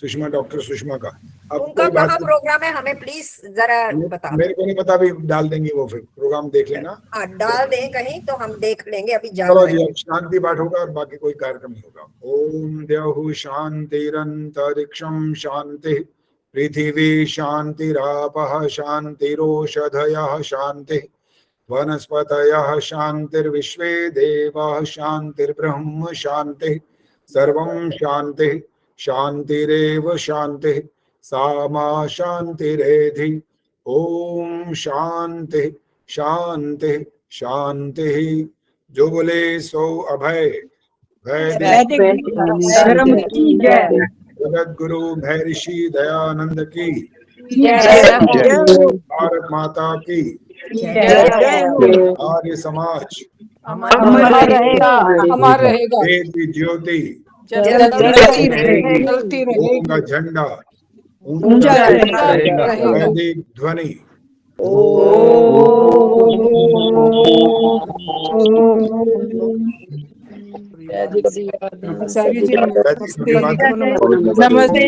सुषमा, डॉक्टर सुषमा का। अब उनका कहाँ प्रोग्राम है, हमें प्लीज जरा बता। मेरे को नहीं पता, अभी डाल देंगी वो, फिर प्रोग्राम देख लेना। हाँ डाल दें कहीं तो हम देख लेंगे। अभी जा चलो जी अब शांति पाठ होगा और बाकी कोई कार्यक्रम नहीं होगा। ओम द्यौः शान्तिरन्तरिक्षं शान्तिः, पृथिवी शान्तिरापः शान्तिरोषधयः शान्तिः, वनस्पतयः शान्तिर्विश्वे देवाः शान्तिर्ब्रह्म शान्तिः, सर्वं शांति शांतिरेव शांति सा मा शांतिरेधि। ओम शांति शांति शांति। जो बोले सो अभय धर्म की जय। जगत गुरु महर्षि दयानंद की भारत माता की आर्य समाज अमर रहेगा वेद की ज्योति जलती ओम का झंडा ऊंचा रहेगा। वैदिक ध्वनि आचार्य जी नमस्ते।